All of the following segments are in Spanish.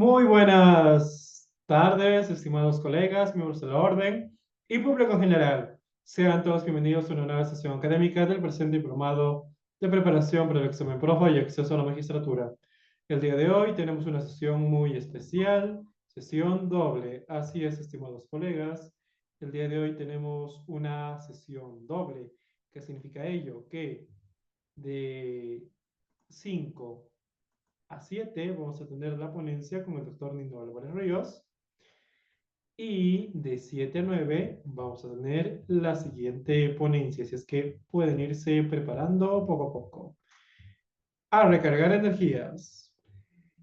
Muy buenas tardes, estimados colegas, miembros de la orden y público en general. Sean todos bienvenidos a una nueva sesión académica del presente diplomado de preparación para el examen PROFA y acceso a la magistratura. El día de hoy tenemos una sesión muy especial, sesión doble. Así es, estimados colegas. El día de hoy tenemos una sesión doble. ¿Qué significa ello? Que de 5 a 7 vamos a tener la ponencia con el doctor Nino Álvarez Ríos. Y de 7 a 9 vamos a tener la siguiente ponencia. Así es que pueden irse preparando poco a poco. A recargar energías.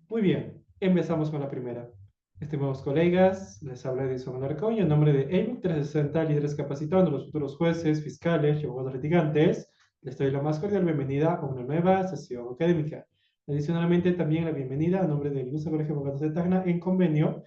Muy bien, empezamos con la primera. Estimados colegas, les habla Edison Alarcón y en nombre de EIMIC 360, líderes capacitando a los futuros jueces, fiscales y abogados litigantes, les doy la más cordial bienvenida a una nueva sesión académica. Adicionalmente, también la bienvenida a nombre del Ilustre Colegio de Abogados de Tacna en convenio,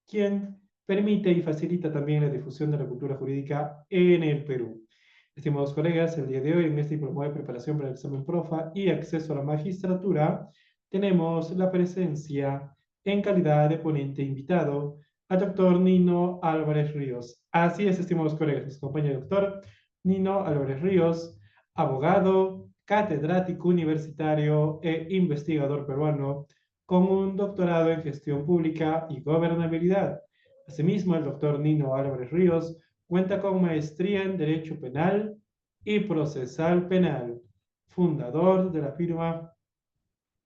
quien permite y facilita también la difusión de la cultura jurídica en el Perú. Estimados colegas, el día de hoy en este diplomado de preparación para el examen PROFA y acceso a la magistratura, tenemos la presencia en calidad de ponente invitado al doctor Nino Álvarez Ríos. Así es, estimados colegas, nos acompaña el doctor Nino Álvarez Ríos, abogado, catedrático universitario e investigador peruano, con un doctorado en gestión pública y gobernabilidad. Asimismo, el doctor Nino Álvarez Ríos cuenta con maestría en Derecho Penal y Procesal Penal, fundador de la firma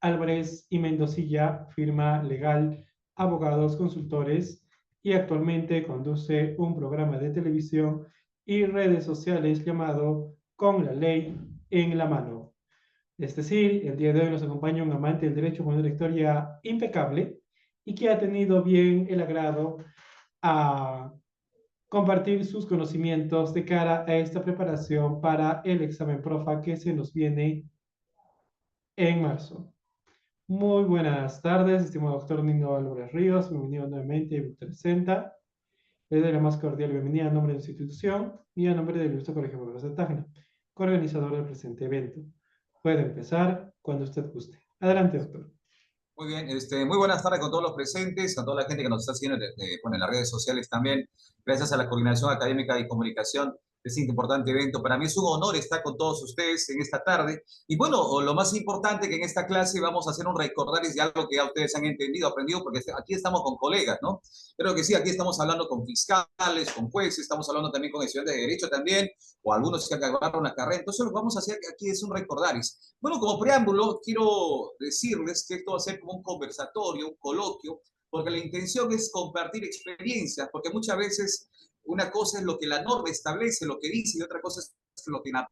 Álvarez y Mendocilla, firma legal, abogados consultores, y actualmente conduce un programa de televisión y redes sociales llamado Con la Ley en la Mano. Es decir, el día de hoy nos acompaña un amante del derecho con una trayectoria impecable y que ha tenido bien el agrado a compartir sus conocimientos de cara a esta preparación para el examen PROFA que se nos viene en marzo. Muy buenas tardes, estimado doctor Nino Álvarez Ríos. Bienvenido nuevamente a mi 360. Le doy la más cordial bienvenida a nombre de la institución y a nombre del Ilustre Colegio de Abogados de Tacna, coorganizador del presente evento. Puede empezar cuando usted guste. Adelante, doctor. Muy bien, muy buenas tardes con todos los presentes, a toda la gente que nos está siguiendo bueno, en las redes sociales también. Gracias a la Coordinación Académica y Comunicación de este importante evento. Para mí es un honor estar con todos ustedes en esta tarde. Y bueno, lo más importante que en esta clase vamos a hacer un recordaris de algo que ya ustedes han entendido, aprendido, porque aquí estamos con colegas, ¿no? Creo que sí, aquí estamos hablando con fiscales, con jueces, estamos hablando también con estudiantes de Derecho también, o algunos que acabaron la carrera. Entonces lo que vamos a hacer aquí es un recordaris. Bueno, como preámbulo, quiero decirles que esto va a ser como un conversatorio, un coloquio, porque la intención es compartir experiencias, porque muchas veces una cosa es lo que la norma establece, lo que dice, y otra cosa es lo que en la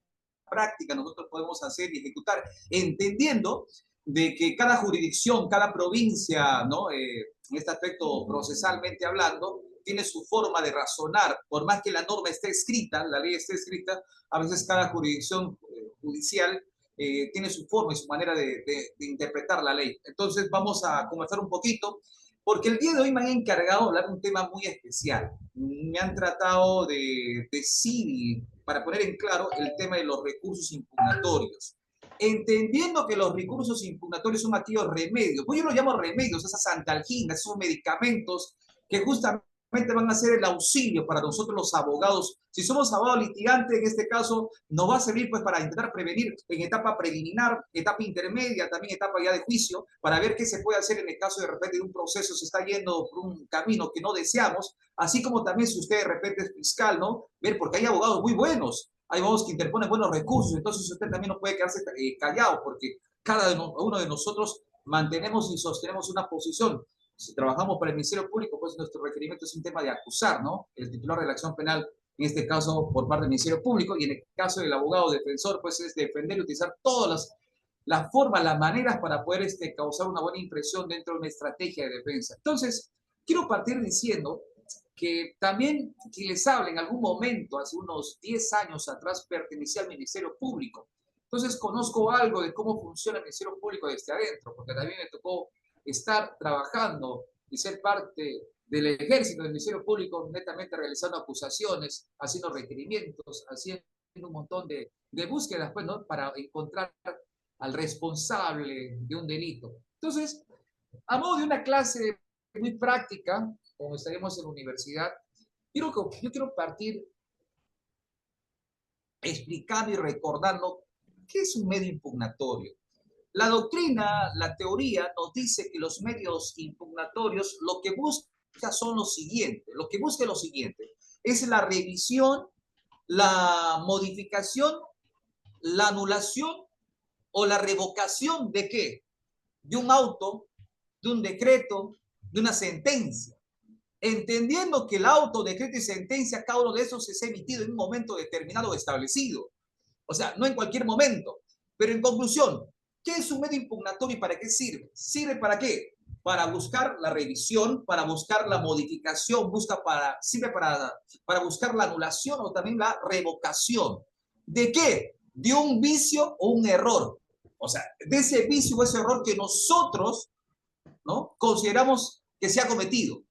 práctica nosotros podemos hacer y ejecutar, entendiendo de que cada jurisdicción, cada provincia, ¿no? En este aspecto procesalmente hablando, tiene su forma de razonar, por más que la norma esté escrita, la ley esté escrita, a veces cada jurisdicción judicial tiene su forma y su manera de interpretar la ley. Entonces vamos a conversar un poquito, porque el día de hoy me han encargado de hablar de un tema muy especial. Me han tratado de decir, para poner en claro, el tema de los recursos impugnatorios. Entendiendo que los recursos impugnatorios son aquellos remedios, pues yo los llamo remedios, esas antalginas, esos medicamentos que justamente van a ser el auxilio para nosotros los abogados. Si somos abogados litigantes, en este caso, nos va a servir pues para intentar prevenir en etapa preliminar, etapa intermedia, también etapa ya de juicio, para ver qué se puede hacer en el caso de repente de un proceso se está yendo por un camino que no deseamos, así como también si usted de repente es fiscal, ¿no? Ver, porque hay abogados muy buenos, hay abogados que interponen buenos recursos, entonces usted también no puede quedarse callado, porque cada uno de nosotros mantenemos y sostenemos una posición. Si trabajamos para el Ministerio Público, pues nuestro requerimiento es un tema de acusar, ¿no? El titular de la acción penal, en este caso por parte del Ministerio Público, y en el caso del abogado defensor, pues es defender y utilizar todas las formas, las maneras para poder causar una buena impresión dentro de una estrategia de defensa. Entonces, quiero partir diciendo que también que les habla en algún momento, hace unos 10 años atrás, pertenecía al Ministerio Público. Entonces conozco algo de cómo funciona el Ministerio Público desde adentro, porque también me tocó estar trabajando y ser parte del ejército del Ministerio Público, netamente realizando acusaciones, haciendo requerimientos, haciendo un montón de búsquedas, pues, ¿no? Para encontrar al responsable de un delito. Entonces, a modo de una clase muy práctica, como estaremos en la universidad. Yo quiero partir explicando y recordando qué es un medio impugnatorio. La doctrina, la teoría nos dice que los medios impugnatorios lo que busca son lo siguiente, lo que busca es lo siguiente, es la revisión, la modificación, la anulación o la revocación ¿de qué? De un auto, de un decreto, de una sentencia. Entendiendo que el auto, decreto y sentencia, cada uno de esos es emitido en un momento determinado o establecido. O sea, no en cualquier momento. Pero en conclusión, ¿qué es un medio impugnatorio y para qué sirve? ¿Sirve para qué? Para buscar la revisión, para buscar la modificación, sirve para buscar la anulación o también la revocación. ¿De qué? De un vicio o un error. O sea, de ese vicio o ese error que nosotros, ¿no?, consideramos que se ha cometido.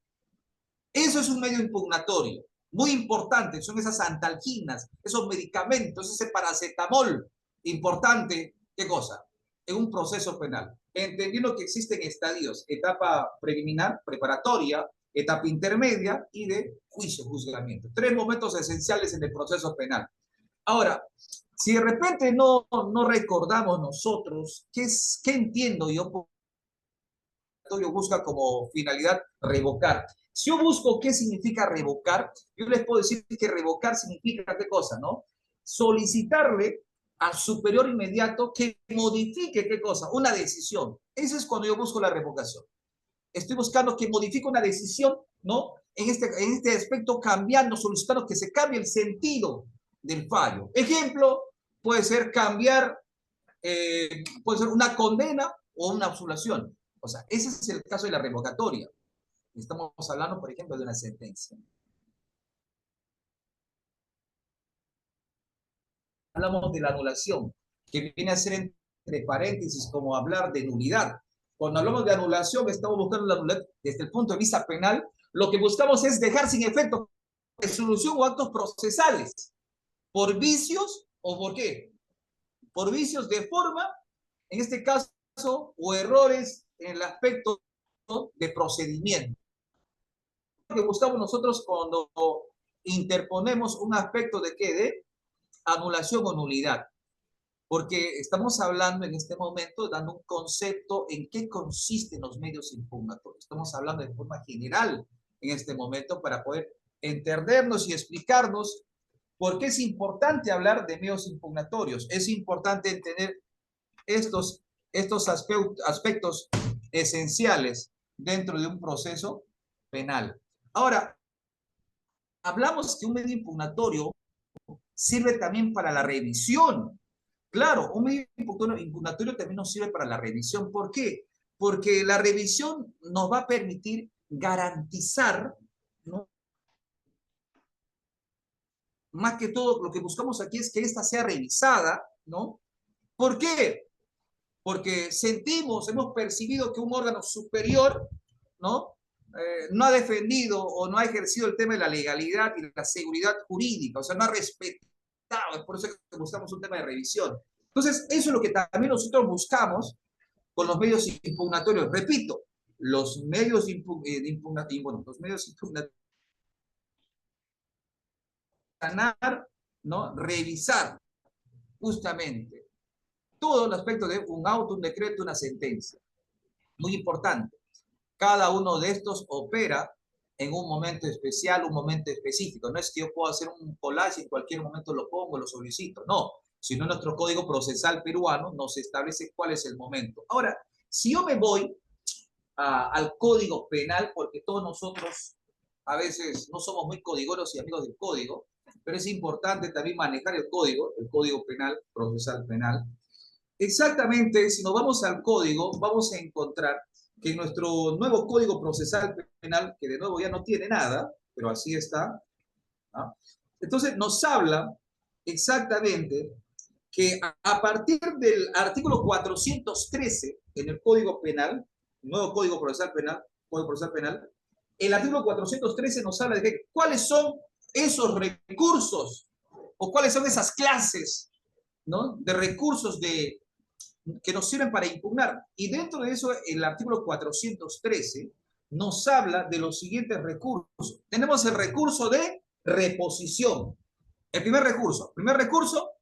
Eso es un medio impugnatorio. Muy importante, son esas antalginas, esos medicamentos, ese paracetamol importante. ¿Qué cosa? En un proceso penal. Entendiendo que existen estadios: etapa preliminar, preparatoria, etapa intermedia y de juicio, juzgamiento. 3 momentos esenciales en el proceso penal. Ahora, si de repente no recordamos nosotros, ¿qué entiendo yo? Busca como finalidad revocar. Si yo busco qué significa revocar, yo les puedo decir que revocar significa qué cosa, ¿no? Solicitarle al superior inmediato que modifique qué cosa, una decisión. Eso es cuando yo busco la revocación. Estoy buscando que modifique una decisión, ¿no? En este aspecto, cambiando, solicitando que se cambie el sentido del fallo. Ejemplo, puede ser cambiar, puede ser una condena o una absolución. O sea, ese es el caso de la revocatoria. Estamos hablando, por ejemplo, de una sentencia. Hablamos de la anulación, que viene a ser entre paréntesis como hablar de nulidad. Cuando hablamos de anulación, estamos buscando la nulidad desde el punto de vista penal. Lo que buscamos es dejar sin efecto resolución o actos procesales por vicios o por qué. Por vicios de forma, en este caso, o errores en el aspecto de procedimiento. Lo que buscamos nosotros cuando interponemos un aspecto de qué, de anulación o nulidad, porque estamos hablando en este momento, dando un concepto en qué consisten los medios impugnatorios. Estamos hablando de forma general en este momento para poder entendernos y explicarnos por qué es importante hablar de medios impugnatorios. Es importante entender estos aspectos esenciales dentro de un proceso penal. Ahora, hablamos que un medio impugnatorio sirve también para la revisión. Claro, un medio impugnatorio también nos sirve para la revisión. ¿Por qué? Porque la revisión nos va a permitir garantizar, ¿no? Más que todo, lo que buscamos aquí es que ésta sea revisada, ¿no? ¿Por qué? Porque hemos percibido que un órgano superior, ¿no?, no ha defendido o no ha ejercido el tema de la legalidad y la seguridad jurídica, o sea, no ha respetado, es por eso que buscamos un tema de revisión. Entonces, eso es lo que también nosotros buscamos con los medios impugnatorios. Repito, los medios impugnatorios, ganar, ¿no?, revisar justamente todo el aspecto de un auto, un decreto, una sentencia. Muy importante. Cada uno de estos opera en un momento especial, un momento específico. No es que yo pueda hacer un collage y en cualquier momento lo pongo, lo solicito. No, sino nuestro Código Procesal peruano nos establece cuál es el momento. Ahora, si yo me voy al Código Penal, porque todos nosotros a veces no somos muy codigoros y amigos del código, pero es importante también manejar el Código Penal, Procesal Penal. Exactamente, si nos vamos al código, vamos a encontrar que nuestro nuevo Código Procesal Penal, que de nuevo ya no tiene nada, pero así está, ¿no?, entonces nos habla exactamente que a partir del artículo 413 en el Código Penal, nuevo Código Procesal Penal, el artículo 413 nos habla de que, cuáles son esos recursos o cuáles son esas clases, ¿no?, de recursos que nos sirven para impugnar. Y dentro de eso, el artículo 413 nos habla de los siguientes recursos. Tenemos el recurso de reposición. El primer recurso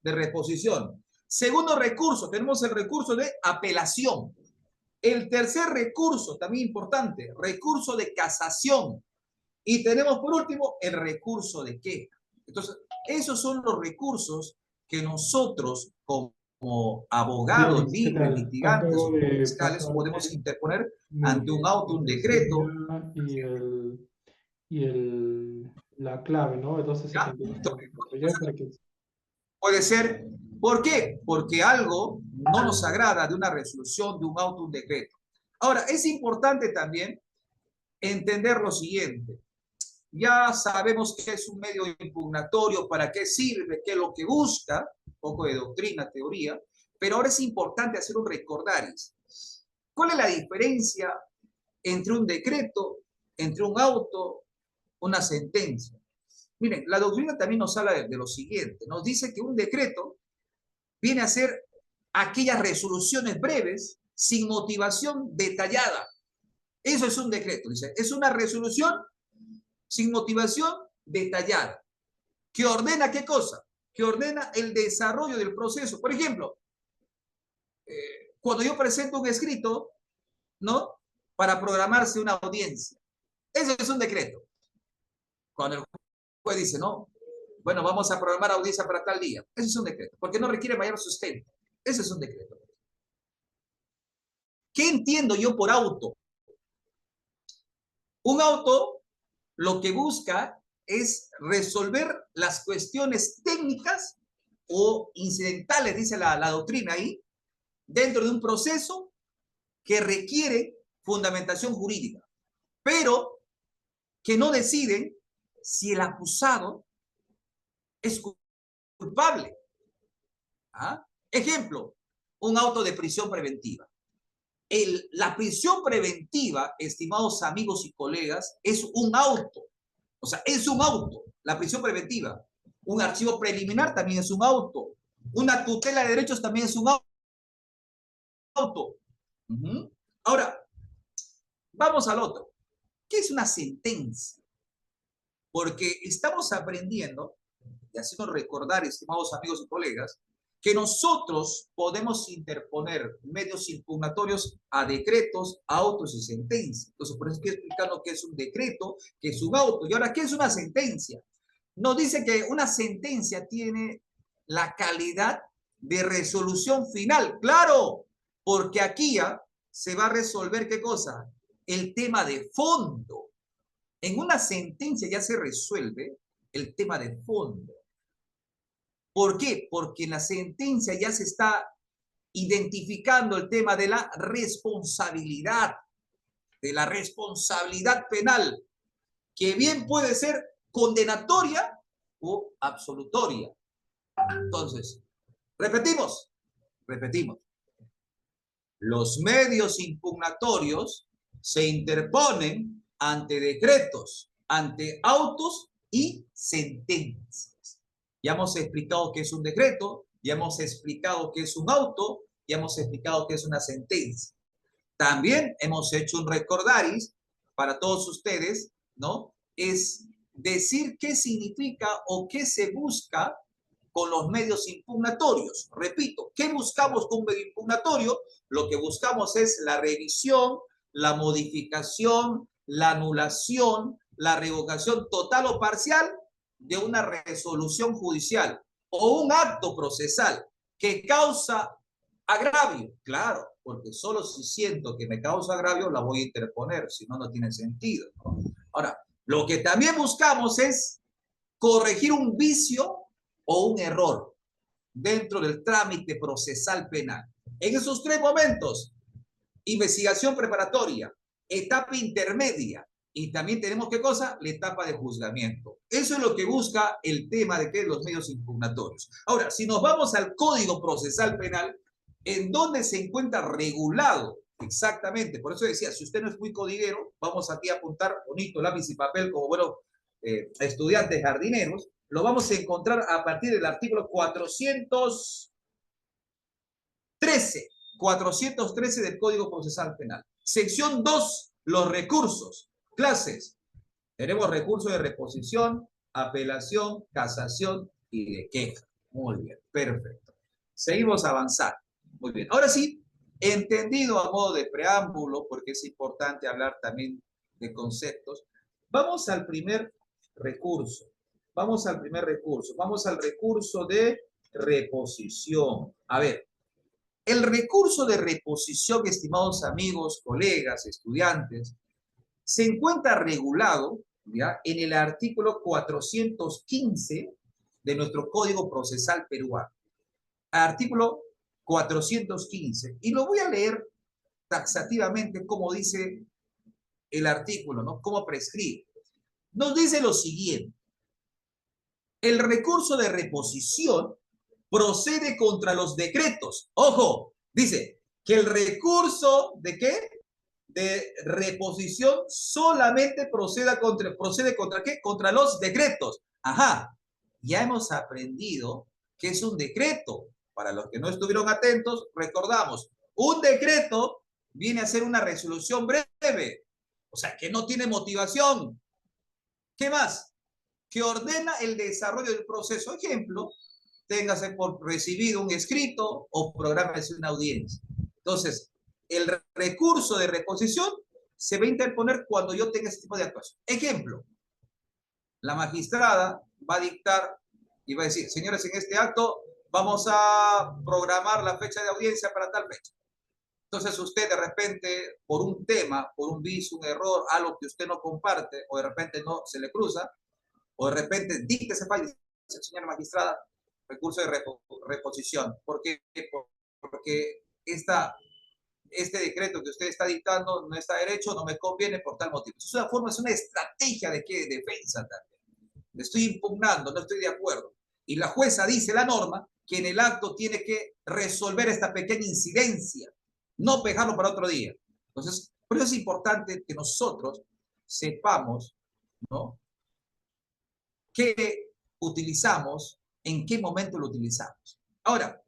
de reposición. Segundo recurso, tenemos el recurso de apelación. El tercer recurso, también importante, recurso de casación. Y tenemos por último el recurso de queja. Entonces, esos son los recursos que nosotros como abogados Bien, ¿qué libres, tal? litigantes Acabo o como de fiscales podemos pasarte interponer muy ante un bien auto, la un decreto, contraseña la clave, ¿no? De ¿ya? 1273 ya para que... Puede ser, ¿por qué? Porque algo no nos agrada de una resolución, de un auto, un decreto. Ahora, es importante también entender lo siguiente. Ya sabemos qué es un medio impugnatorio, para qué sirve, qué es lo que busca, un poco de doctrina, teoría, pero ahora es importante hacer un recordaris. ¿Cuál es la diferencia entre un decreto, entre un auto, una sentencia? Miren, la doctrina también nos habla de lo siguiente. Nos dice que un decreto viene a ser aquellas resoluciones breves sin motivación detallada. Eso es un decreto, dice. Es una resolución sin motivación detallada. ¿Que ordena qué cosa? Que ordena el desarrollo del proceso. Por ejemplo, cuando yo presento un escrito, ¿no? Para programarse una audiencia. Eso es un decreto. Cuando el juez dice, no, bueno, vamos a programar audiencia para tal día. Eso es un decreto, porque no requiere mayor sustento. Eso es un decreto. ¿Qué entiendo yo por auto? Un auto lo que busca es resolver las cuestiones técnicas o incidentales, dice la doctrina ahí, dentro de un proceso que requiere fundamentación jurídica, pero que no deciden si el acusado es culpable. ¿Ah? Ejemplo, un auto de prisión preventiva. La prisión preventiva, estimados amigos y colegas, es un auto. O sea, es un auto, la prisión preventiva. Un archivo preliminar también es un auto. Una tutela de derechos también es un auto. Ahora, vamos al otro. ¿Qué es una sentencia? Porque estamos aprendiendo, y haciendo recordar, estimados amigos y colegas, que nosotros podemos interponer medios impugnatorios a decretos, a autos y sentencias. Entonces, por eso estoy explicando qué es un decreto, qué es un auto. Y ahora, ¿qué es una sentencia? Nos dice que una sentencia tiene la calidad de resolución final. Claro, porque aquí ya se va a resolver, ¿qué cosa? El tema de fondo. En una sentencia ya se resuelve el tema de fondo. ¿Por qué? Porque en la sentencia ya se está identificando el tema de la responsabilidad penal, que bien puede ser condenatoria o absolutoria. Entonces, repetimos. Los medios impugnatorios se interponen ante decretos, ante autos y sentencias. Ya hemos explicado qué es un decreto, ya hemos explicado qué es un auto, ya hemos explicado qué es una sentencia. También hemos hecho un recordaris para todos ustedes, ¿no? Es decir qué significa o qué se busca con los medios impugnatorios. Repito, ¿qué buscamos con un medio impugnatorio? Lo que buscamos es la revisión, la modificación, la anulación, la revocación total o parcial de una resolución judicial o un acto procesal que causa agravio. Claro, porque solo si siento que me causa agravio la voy a interponer, si no, no tiene sentido, ¿no? Ahora, lo que también buscamos es corregir un vicio o un error dentro del trámite procesal penal. En esos tres momentos, investigación preparatoria, etapa intermedia y también tenemos, ¿qué cosa? La etapa de juzgamiento. Eso es lo que busca el tema de que los medios impugnatorios. Ahora, si nos vamos al Código Procesal Penal, ¿en dónde se encuentra regulado? Exactamente, por eso decía, si usted no es muy codiguero, vamos aquí a apuntar bonito lápiz y papel como buenos estudiantes jardineros, lo vamos a encontrar a partir del artículo 413 del Código Procesal Penal. Sección 2 los recursos. Clases. Tenemos recursos de reposición, apelación, casación y de queja. Muy bien, perfecto. Seguimos avanzando. Muy bien. Ahora sí, entendido a modo de preámbulo, porque es importante hablar también de conceptos, vamos al primer recurso. Vamos al primer recurso. Vamos al recurso de reposición. A ver, el recurso de reposición, estimados amigos, colegas, estudiantes, se encuentra regulado, ¿ya?, en el artículo 415 de nuestro Código Procesal Peruano. Artículo 415. Y lo voy a leer taxativamente como dice el artículo, ¿no? Cómo prescribe. Nos dice lo siguiente. El recurso de reposición procede contra los decretos. Ojo, dice que el recurso ¿de qué? De reposición solamente procede contra ¿qué? Contra los decretos. Ajá, ya hemos aprendido que es un decreto. Para los que no estuvieron atentos, recordamos, un decreto viene a ser una resolución breve, o sea, que no tiene motivación. ¿Qué más? Que ordena el desarrollo del proceso. Ejemplo, téngase por recibido un escrito o prográmese una audiencia. Entonces, el recurso de reposición se va a interponer cuando yo tenga este tipo de actuación. Ejemplo, la magistrada va a dictar y va a decir, señores, en este acto vamos a programar la fecha de audiencia para tal fecha. Entonces usted de repente, por un tema, por un vicio, un error, algo que usted no comparte, o de repente no se le cruza, o de repente dicte ese fallo, señora magistrada, recurso de reposición. ¿Por qué? Porque este decreto que usted está dictando no está derecho, no me conviene por tal motivo. Es una forma, es una estrategia de qué, defensa también. Le estoy impugnando, no estoy de acuerdo. Y la jueza dice la norma que en el acto tiene que resolver esta pequeña incidencia, no pegarlo para otro día. Entonces, por eso es importante que nosotros sepamos, ¿no?, qué utilizamos, en qué momento lo utilizamos. Ahora,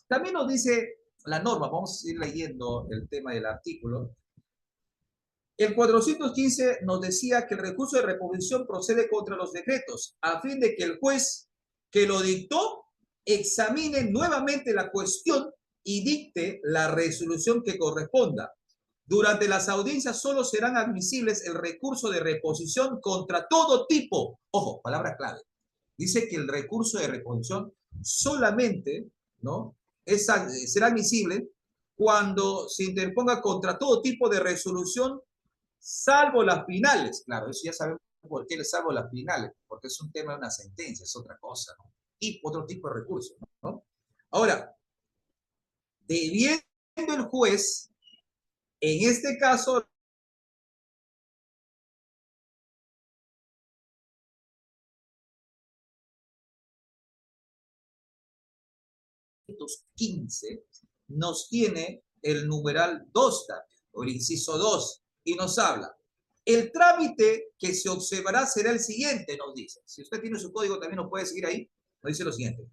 también nos dice la norma, vamos a ir leyendo el tema del artículo. El 415 nos decía que el recurso de reposición procede contra los decretos, a fin de que el juez que lo dictó examine nuevamente la cuestión y dicte la resolución que corresponda. Durante las audiencias solo serán admisibles el recurso de reposición contra todo tipo. Ojo, palabra clave. Dice que el recurso de reposición solamente, ¿no?, será admisible cuando se interponga contra todo tipo de resolución, salvo las finales. Claro, eso ya sabemos por qué le salvo las finales, porque es un tema de una sentencia, es otra cosa, ¿no? Y otro tipo de recurso, ¿no? Ahora, debiendo el juez, en este caso, nos tiene el numeral 2, o el inciso 2, y nos habla. El trámite que se observará será el siguiente, nos dice. Si usted tiene su código, también nos puede seguir ahí. Nos dice lo siguiente.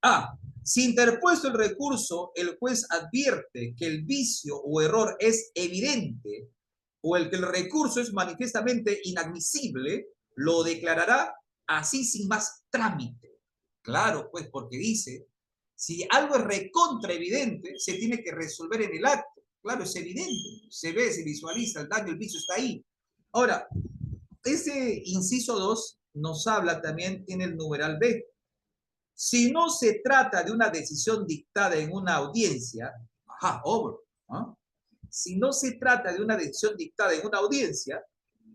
A. Si interpuesto el recurso, el juez advierte que el vicio o error es evidente o el que el recurso es manifiestamente inadmisible, lo declarará así sin más trámite. Claro, pues, porque dice, si algo es recontra evidente, se tiene que resolver en el acto. Claro, es evidente. Se ve, se visualiza, el daño, el vicio está ahí. Ahora, ese inciso 2 nos habla también, tiene el numeral B. Si no se trata de una decisión dictada en una audiencia, ajá, obro, ¿no?, si no se trata de una decisión dictada en una audiencia,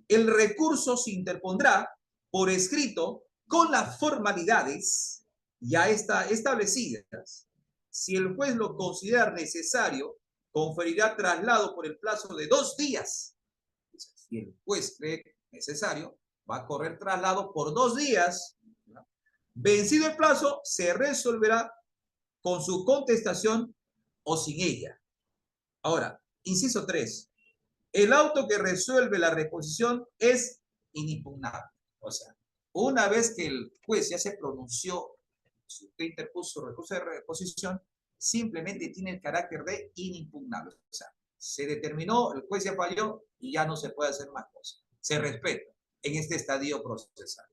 el recurso se interpondrá por escrito con las formalidades ya establecidas. Si el juez lo considera necesario, conferirá traslado por el plazo de 2 días. Si el juez cree necesario, va a correr traslado por 2 días. Vencido el plazo, se resolverá con su contestación o sin ella. Ahora, inciso 3. El auto que resuelve la reposición es inimpugnable. O sea, una vez que el juez ya se pronunció, si usted interpuso recurso de reposición, simplemente tiene el carácter de inimpugnable. O sea, se determinó, el juez ya falló y ya no se puede hacer más cosas. Se respeta en este estadio procesal.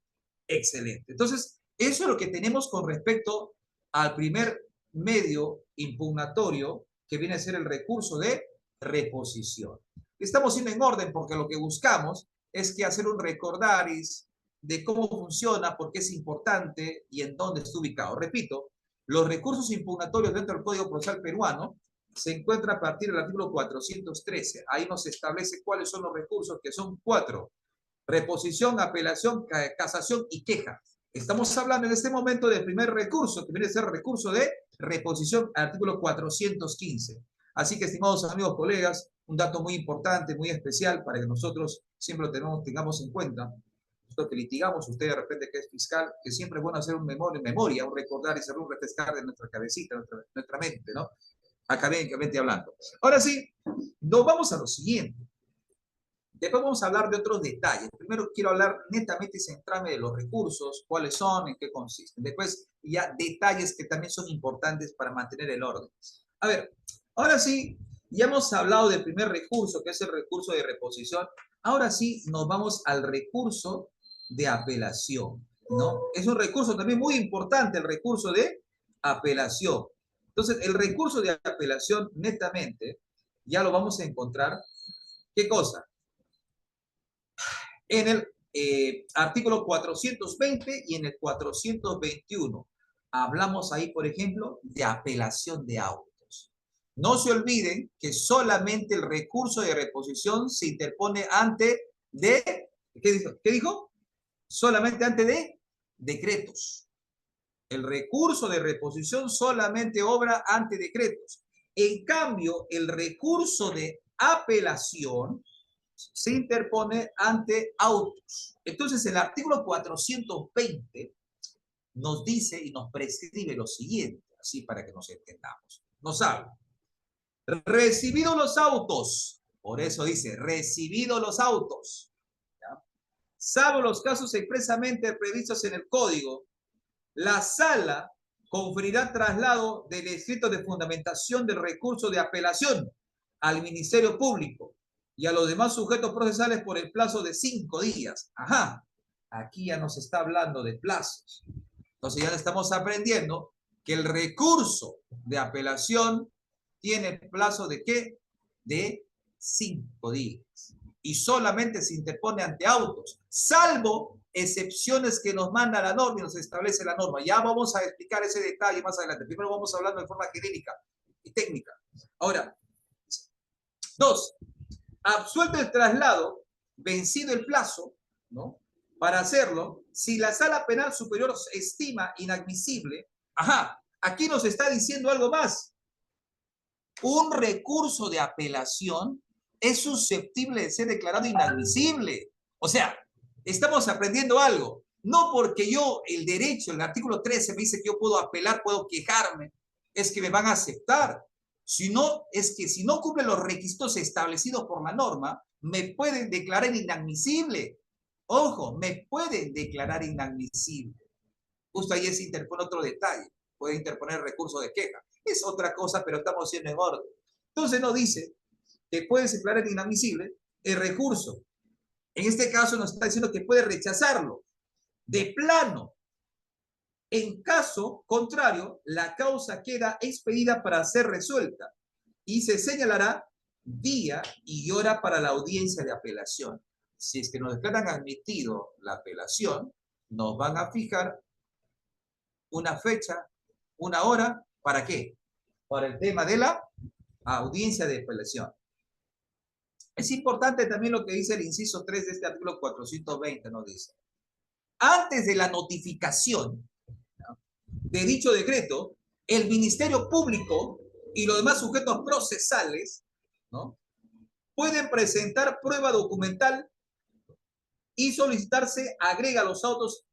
Excelente. Entonces, eso es lo que tenemos con respecto al primer medio impugnatorio, que viene a ser el recurso de reposición. Estamos yendo en orden porque lo que buscamos es que hacer un recordaris de cómo funciona, por qué es importante y en dónde está ubicado. Repito, los recursos impugnatorios dentro del Código Procesal peruano se encuentran a partir del artículo 413. Ahí nos establece cuáles son los recursos, que son 4: reposición, apelación, casación y queja. Estamos hablando en este momento del primer recurso, que viene a ser recurso de reposición, artículo 415. Así que, estimados amigos, colegas, un dato muy importante, muy especial, para que nosotros siempre lo tengamos en cuenta. Nosotros que litigamos, usted de repente que es fiscal, que siempre es bueno hacer un memoria, un recordar y hacer un refrescar de nuestra cabecita, nuestra mente, ¿no? Académicamente hablando. Ahora sí, nos vamos a lo siguiente. Después vamos a hablar de otros detalles. Primero quiero hablar netamente y centrarme de los recursos, cuáles son, en qué consisten. Después ya detalles que también son importantes para mantener el orden. A ver, ahora sí, ya hemos hablado del primer recurso, que es el recurso de reposición. Ahora sí, nos vamos al recurso de apelación, ¿no? Es un recurso también muy importante, el recurso de apelación. Entonces, el recurso de apelación, netamente, ya lo vamos a encontrar. ¿Qué cosa? En el artículo 420 y en el 421. Hablamos ahí, por ejemplo, de apelación de autos. No se olviden que solamente el recurso de reposición se interpone ante de... ¿Qué dijo? Solamente ante de decretos. El recurso de reposición solamente obra ante decretos. En cambio, el recurso de apelación se interpone ante autos. Entonces, el artículo 420 nos dice y nos prescribe lo siguiente, así para que nos entendamos. Nos habla, recibidos los autos, por eso dice, recibidos los autos, ¿ya? Salvo los casos expresamente previstos en el código, la sala conferirá traslado del escrito de fundamentación del recurso de apelación al Ministerio Público y a los demás sujetos procesales por el plazo de 5 días. Ajá, aquí ya nos está hablando de plazos. Entonces ya estamos aprendiendo que el recurso de apelación tiene plazo de ¿qué? De 5 días. Y solamente se interpone ante autos, salvo excepciones que nos manda la norma y nos establece la norma. Ya vamos a explicar ese detalle más adelante. Primero vamos hablando de forma genérica y técnica. Ahora, 2. Absuelto el traslado, vencido el plazo, ¿no? Para hacerlo, si la sala penal superior estima inadmisible, ajá, aquí nos está diciendo algo más. Un recurso de apelación es susceptible de ser declarado inadmisible. O sea, estamos aprendiendo algo. No porque yo, el derecho, el artículo 13 me dice que yo puedo apelar, puedo quejarme, es que me van a aceptar. Sino, es que si no cumple los requisitos establecidos por la norma, me pueden declarar inadmisible. Ojo, me pueden declarar inadmisible. Justo ahí se interpone otro detalle. Puede interponer recurso de queja. Es otra cosa, pero estamos siendo en orden. Entonces nos dice que puede declarar inadmisible el recurso. En este caso nos está diciendo que puede rechazarlo de plano. En caso contrario, la causa queda expedida para ser resuelta y se señalará día y hora para la audiencia de apelación. Si es que nos declaran admitido la apelación, nos van a fijar una fecha, una hora, ¿para qué? Para el tema de la audiencia de apelación. Es importante también lo que dice el inciso 3 de este artículo 420, nos dice. Antes de la notificación, ¿no?, de dicho decreto, el Ministerio Público y los demás sujetos procesales, ¿no?, pueden presentar prueba documental y solicitarse agrega a los autos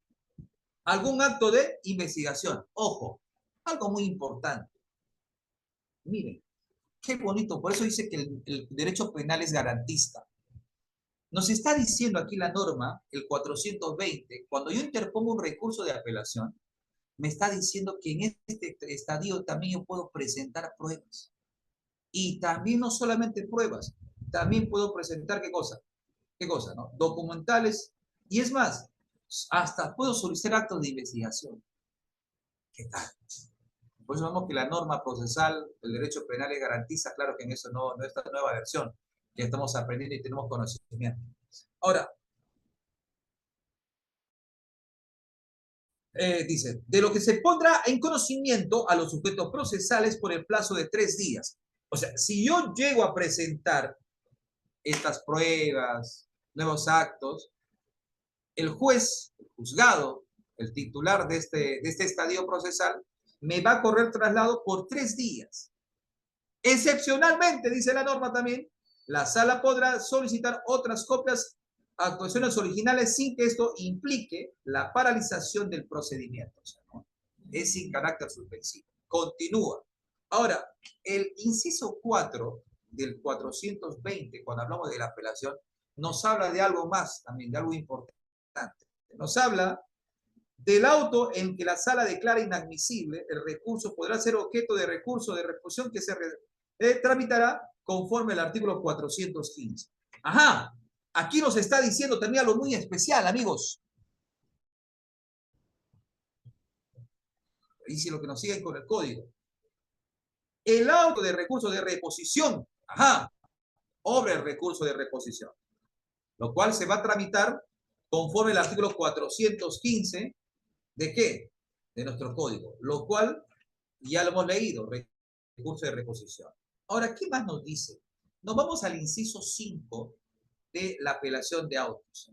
algún acto de investigación. Ojo, algo muy importante. Miren, qué bonito, por eso dice que el derecho penal es garantista. Nos está diciendo aquí la norma, el 420, cuando yo interpongo un recurso de apelación, me está diciendo que en este estadio también yo puedo presentar pruebas. Y también no solamente pruebas, también puedo presentar ¿qué cosa? ¿Qué cosa? ¿No? Documentales. Y es más, hasta puedo solicitar actos de investigación. ¿Qué tal? Por eso vemos que la norma procesal del derecho penal le garantiza, claro que en eso no esta nueva versión, que estamos aprendiendo y tenemos conocimiento. Ahora, dice, de lo que se pondrá en conocimiento a los sujetos procesales por el plazo de 3 días. O sea, si yo llego a presentar estas pruebas, nuevos actos, el juez, el juzgado, el titular de este estadio procesal, me va a correr traslado por 3 días. Excepcionalmente, dice la norma también, la sala podrá solicitar otras copias, actuaciones originales sin que esto implique la paralización del procedimiento. O sea, ¿no? Es sin carácter suspensivo. Continúa. Ahora, el inciso 4 del 420, cuando hablamos de la apelación, nos habla de algo más, también de algo importante. Nos habla del auto en que la sala declara inadmisible, el recurso podrá ser objeto de recurso de reposición que se tramitará conforme al artículo 415. Ajá, aquí nos está diciendo también algo muy especial, amigos. Dice lo que nos siguen con el código. El auto de recurso de reposición, ajá, obra el recurso de reposición, lo cual se va a tramitar conforme al artículo 415 ¿de qué? De nuestro código, lo cual ya lo hemos leído, recurso de reposición. Ahora, ¿qué más nos dice? Nos vamos al inciso 5 de la apelación de autos.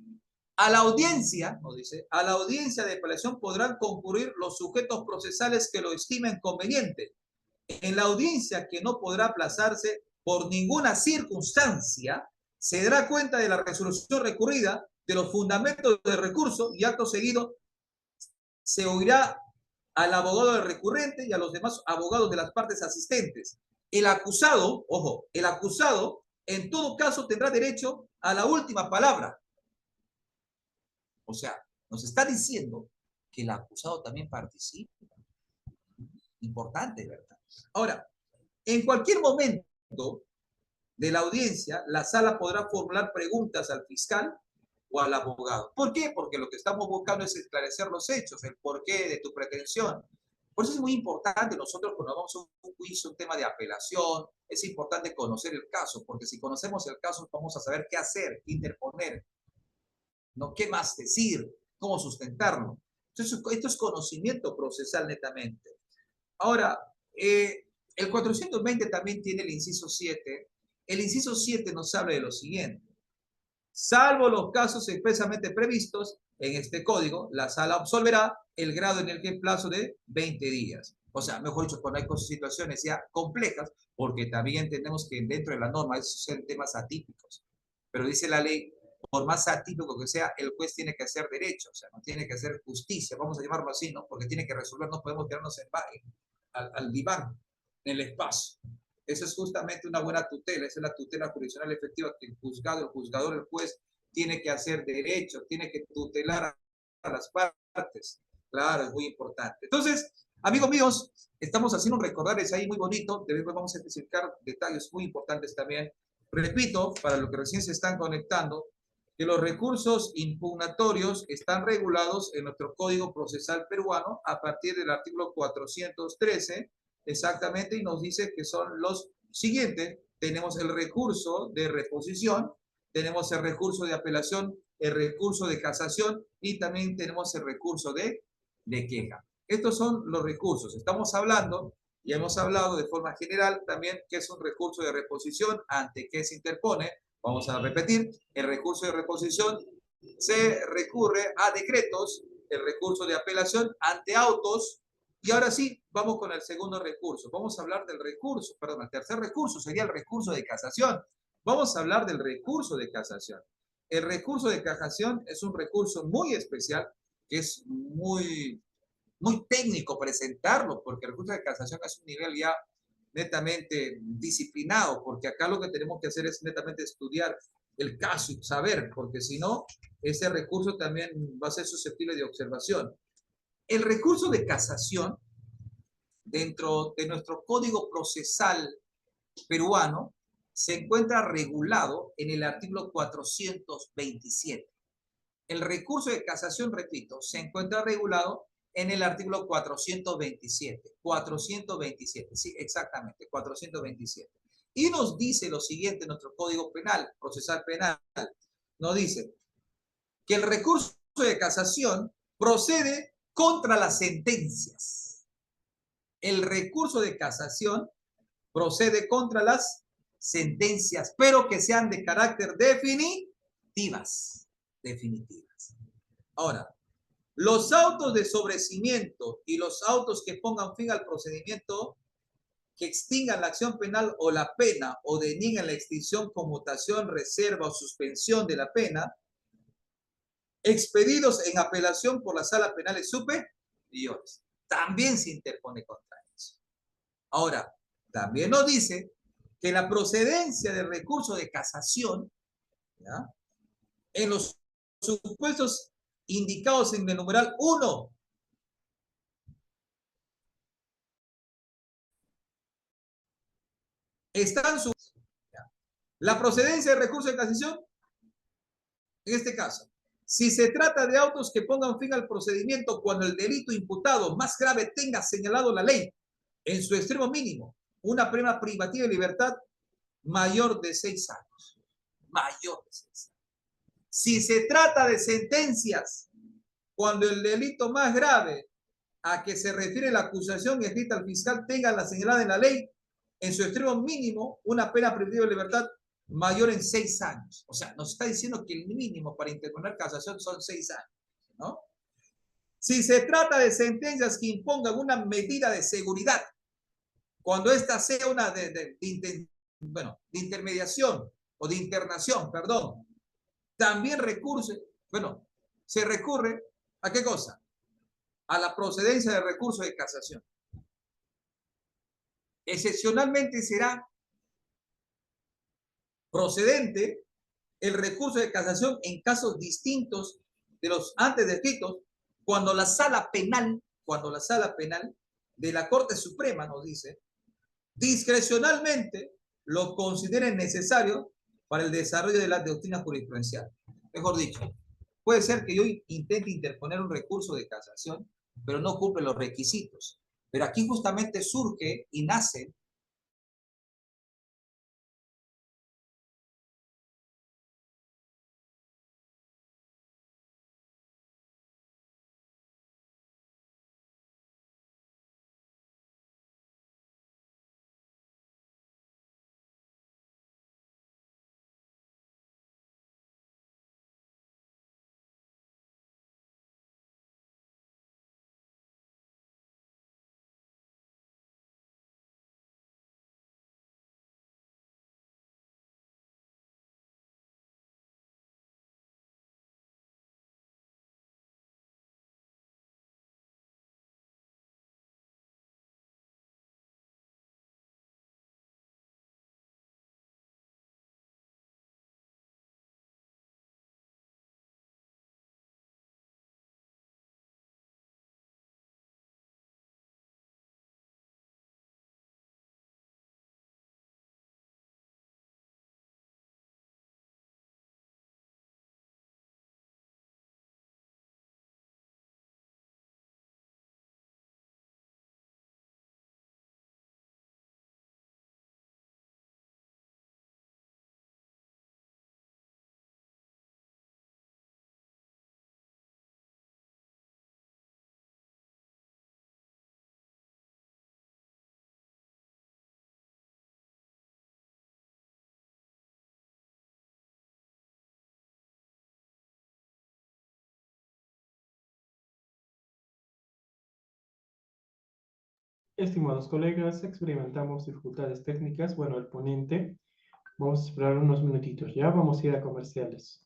A la audiencia, nos dice, a la audiencia de apelación podrán concurrir los sujetos procesales que lo estimen conveniente. En la audiencia que no podrá aplazarse por ninguna circunstancia, se dará cuenta de la resolución recurrida, de los fundamentos del recurso y acto seguido se oirá al abogado del recurrente y a los demás abogados de las partes asistentes. El acusado, ojo, el acusado en todo caso tendrá derecho a la última palabra. O sea, nos está diciendo que el acusado también participa. Importante, ¿verdad? Ahora, en cualquier momento de la audiencia, la sala podrá formular preguntas al fiscal o al abogado. ¿Por qué? Porque lo que estamos buscando es esclarecer los hechos, el porqué de tu pretensión. Por eso es muy importante nosotros cuando vamos a un juicio, un tema de apelación, es importante conocer el caso, porque si conocemos el caso vamos a saber qué hacer, qué interponer, ¿no? ¿Qué más decir? ¿Cómo sustentarlo? Entonces, esto es conocimiento procesal netamente. Ahora, el 420 también tiene el inciso 7. El inciso 7 nos habla de lo siguiente. Salvo los casos expresamente previstos en este código, la sala absolverá el grado en el que el plazo de 20 días. O sea, mejor dicho, cuando hay situaciones ya complejas, porque también entendemos que dentro de la norma esos son temas atípicos. Pero dice la ley, por más atípico que sea, el juez tiene que hacer derecho, o sea, no tiene que hacer justicia, vamos a llamarlo así, ¿no? Porque tiene que resolver, no podemos quedarnos al diván, en el espacio. Eso es justamente una buena tutela, esa es la tutela jurisdiccional efectiva que el juzgado, el juzgador, el juez tiene que hacer derecho, tiene que tutelar a las partes. Claro, es muy importante. Entonces, amigos míos, estamos haciendo un recordaris ahí muy bonito, después vamos a especificar detalles muy importantes también. Repito, para los que recién se están conectando, que los recursos impugnatorios están regulados en nuestro Código Procesal Peruano a partir del artículo 413, exactamente, y nos dice que son los siguientes. Tenemos el recurso de reposición, tenemos el recurso de apelación, el recurso de casación y también tenemos el recurso de queja. Estos son los recursos. Estamos hablando, y hemos hablado de forma general también, que es un recurso de reposición ante que se interpone. Vamos a repetir, el recurso de reposición se recurre a decretos, el recurso de apelación ante autos, y ahora sí, vamos con el segundo recurso. Vamos a hablar del recurso, perdón, el tercer recurso sería el recurso de casación. Vamos a hablar del recurso de casación. El recurso de casación es un recurso muy especial, que es muy técnico presentarlo, porque el recurso de casación es un nivel ya netamente disciplinado, porque acá lo que tenemos que hacer es netamente estudiar el caso y saber, porque si no, ese recurso también va a ser susceptible de observación. El recurso de casación, dentro de nuestro código procesal peruano se encuentra regulado en el artículo 427. El recurso de casación, repito, se encuentra regulado en el artículo 427. 427, sí, exactamente, 427. Y nos dice lo siguiente en nuestro Código Penal, Procesal Penal. Nos dice que el recurso de casación procede contra las sentencias. El recurso de casación procede contra las sentencias, pero que sean de carácter definitivas. Definitivas. Ahora, los autos de sobrecimiento y los autos que pongan fin al procedimiento, que extingan la acción penal o la pena o denieguen la extinción, conmutación, reserva o suspensión de la pena, expedidos en apelación por las salas penales superiores, también se interpone contra eso. Ahora, también nos dice que la procedencia del recurso de casación, ¿ya?, en los supuestos indicados en el numeral 1, están la procedencia del recurso de casación, en este caso, si se trata de autos que pongan fin al procedimiento cuando el delito imputado más grave tenga señalado la ley en su extremo mínimo una pena privativa de libertad mayor de 6 años. Mayor de 6 años. Si se trata de sentencias cuando el delito más grave a que se refiere la acusación escrita al fiscal tenga la señalada en la ley en su extremo mínimo una pena privativa de libertad mayor en 6 años. O sea, nos está diciendo que el mínimo para interponer casación son 6 años, ¿no? Si se trata de sentencias que impongan una medida de seguridad, cuando esta sea una de intermediación o de internación, perdón, también se recurre ¿a qué cosa? A la procedencia del recurso de casación. Excepcionalmente será procedente el recurso de casación en casos distintos de los antes descritos, cuando la sala penal de la Corte Suprema, nos dice, discrecionalmente lo consideren necesario para el desarrollo de la doctrina jurisprudencial. Mejor dicho, puede ser que yo intente interponer un recurso de casación, pero no cumple los requisitos. Pero aquí justamente surge y nace Estimados colegas, experimentamos dificultades técnicas. Bueno, el ponente, vamos a esperar unos minutitos, ya vamos a ir a comerciales.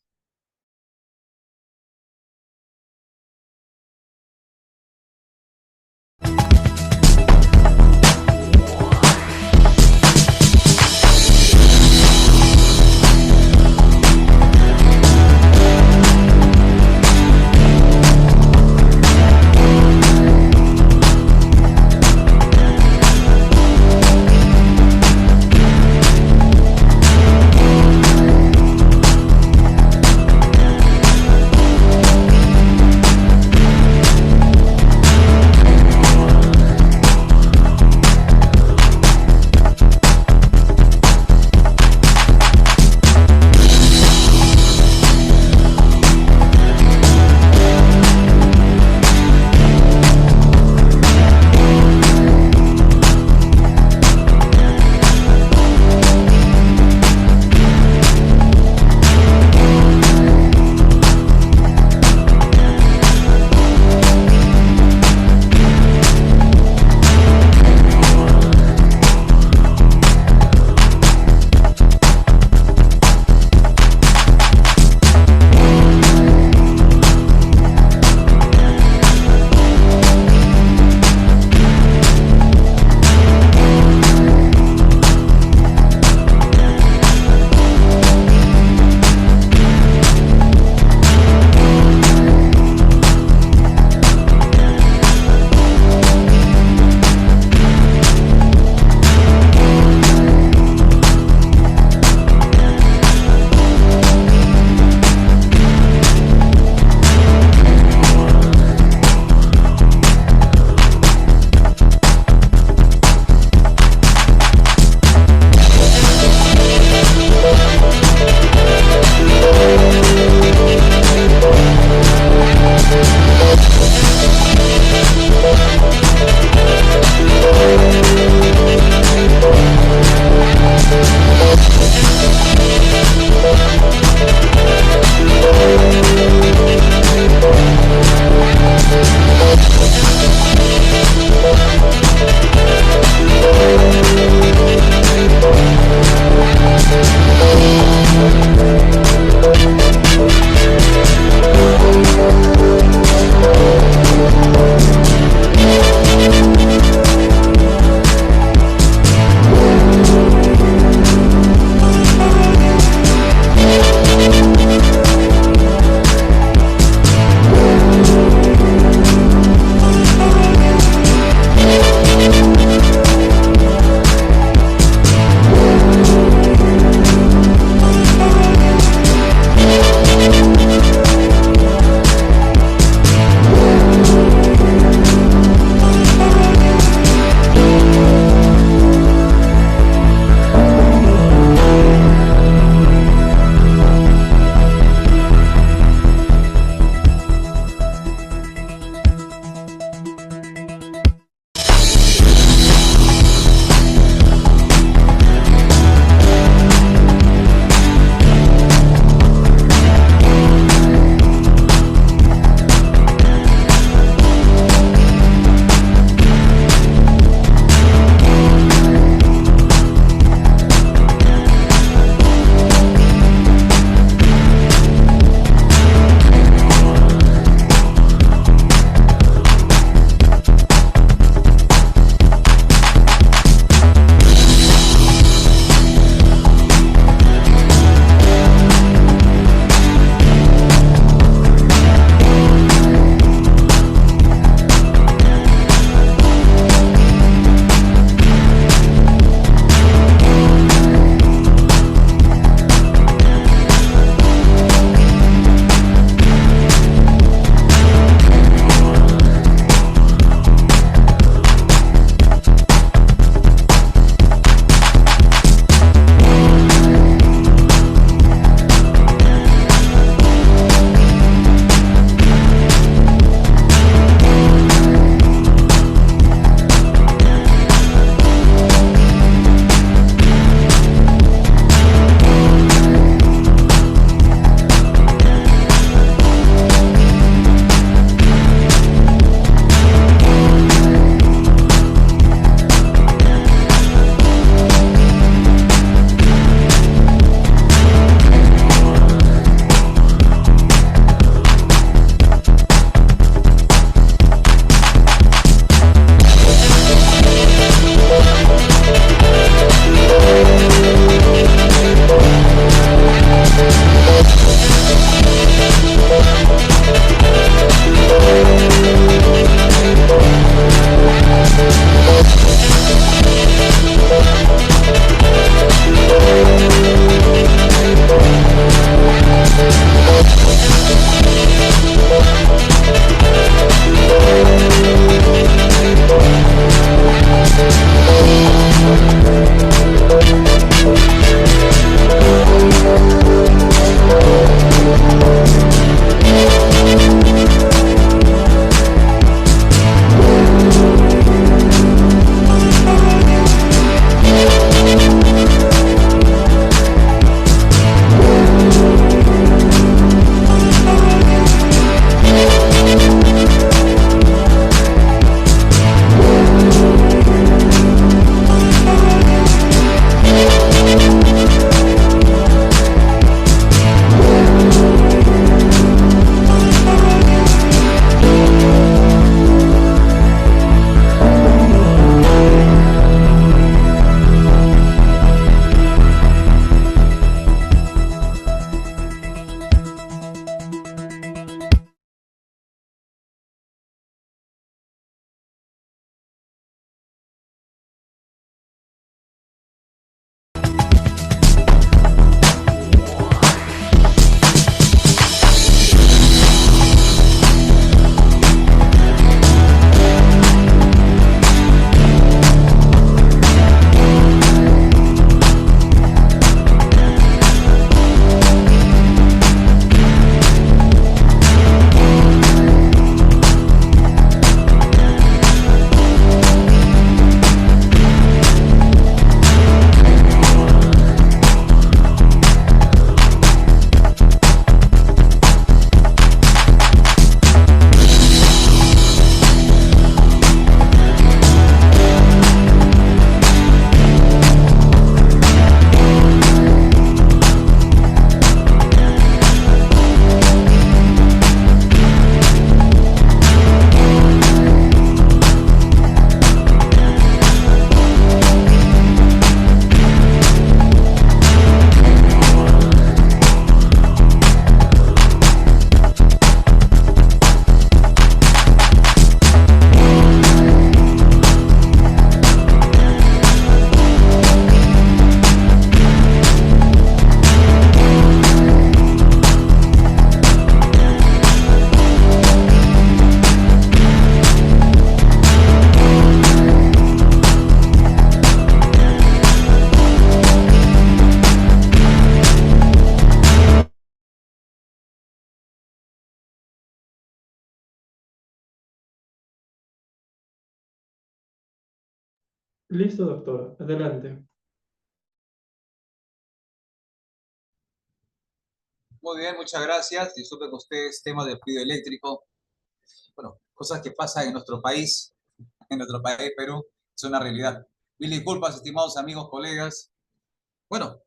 Listo, doctor. Adelante. Muy bien, muchas gracias. Disculpen ustedes, tema del fluido eléctrico. Bueno, cosas que pasan en nuestro país, Perú, es una realidad. Mil disculpas, estimados amigos, colegas. Bueno,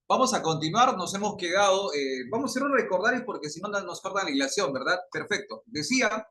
vamos a continuar, nos hemos quedado, vamos a hacer un recordario porque si no nos cortan la hilación, ¿verdad? Perfecto. Decía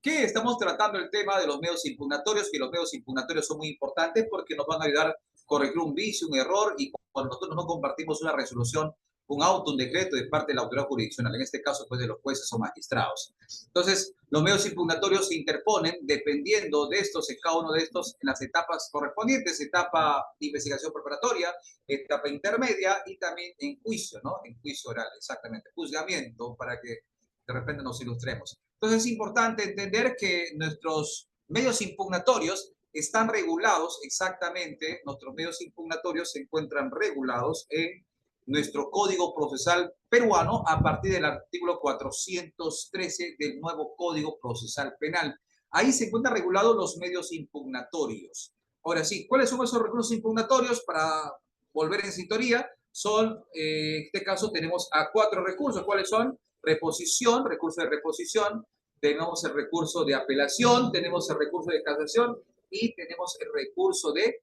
que estamos tratando el tema de los medios impugnatorios, que los medios impugnatorios son muy importantes porque nos van a ayudar a corregir un vicio, un error, y cuando nosotros no compartimos una resolución, un auto, un decreto de parte de la autoridad jurisdiccional, en este caso pues de los jueces o magistrados. Entonces, los medios impugnatorios se interponen dependiendo de estos, en cada uno de estos, en las etapas correspondientes, etapa de investigación preparatoria, etapa intermedia y también en juicio, ¿no? En juicio oral, exactamente, juzgamiento, para que de repente nos ilustremos. Entonces es importante entender que nuestros medios impugnatorios están regulados exactamente, nuestros medios impugnatorios se encuentran regulados en nuestro Código Procesal peruano a partir del artículo 413 del nuevo Código Procesal Penal. Ahí se encuentran regulados los medios impugnatorios. Ahora sí, ¿cuáles son esos recursos impugnatorios? Para volver en sintonía, son, en este caso tenemos a 4 recursos. ¿Cuáles son? Reposición, recurso de reposición, tenemos el recurso de apelación, tenemos el recurso de casación y tenemos el recurso de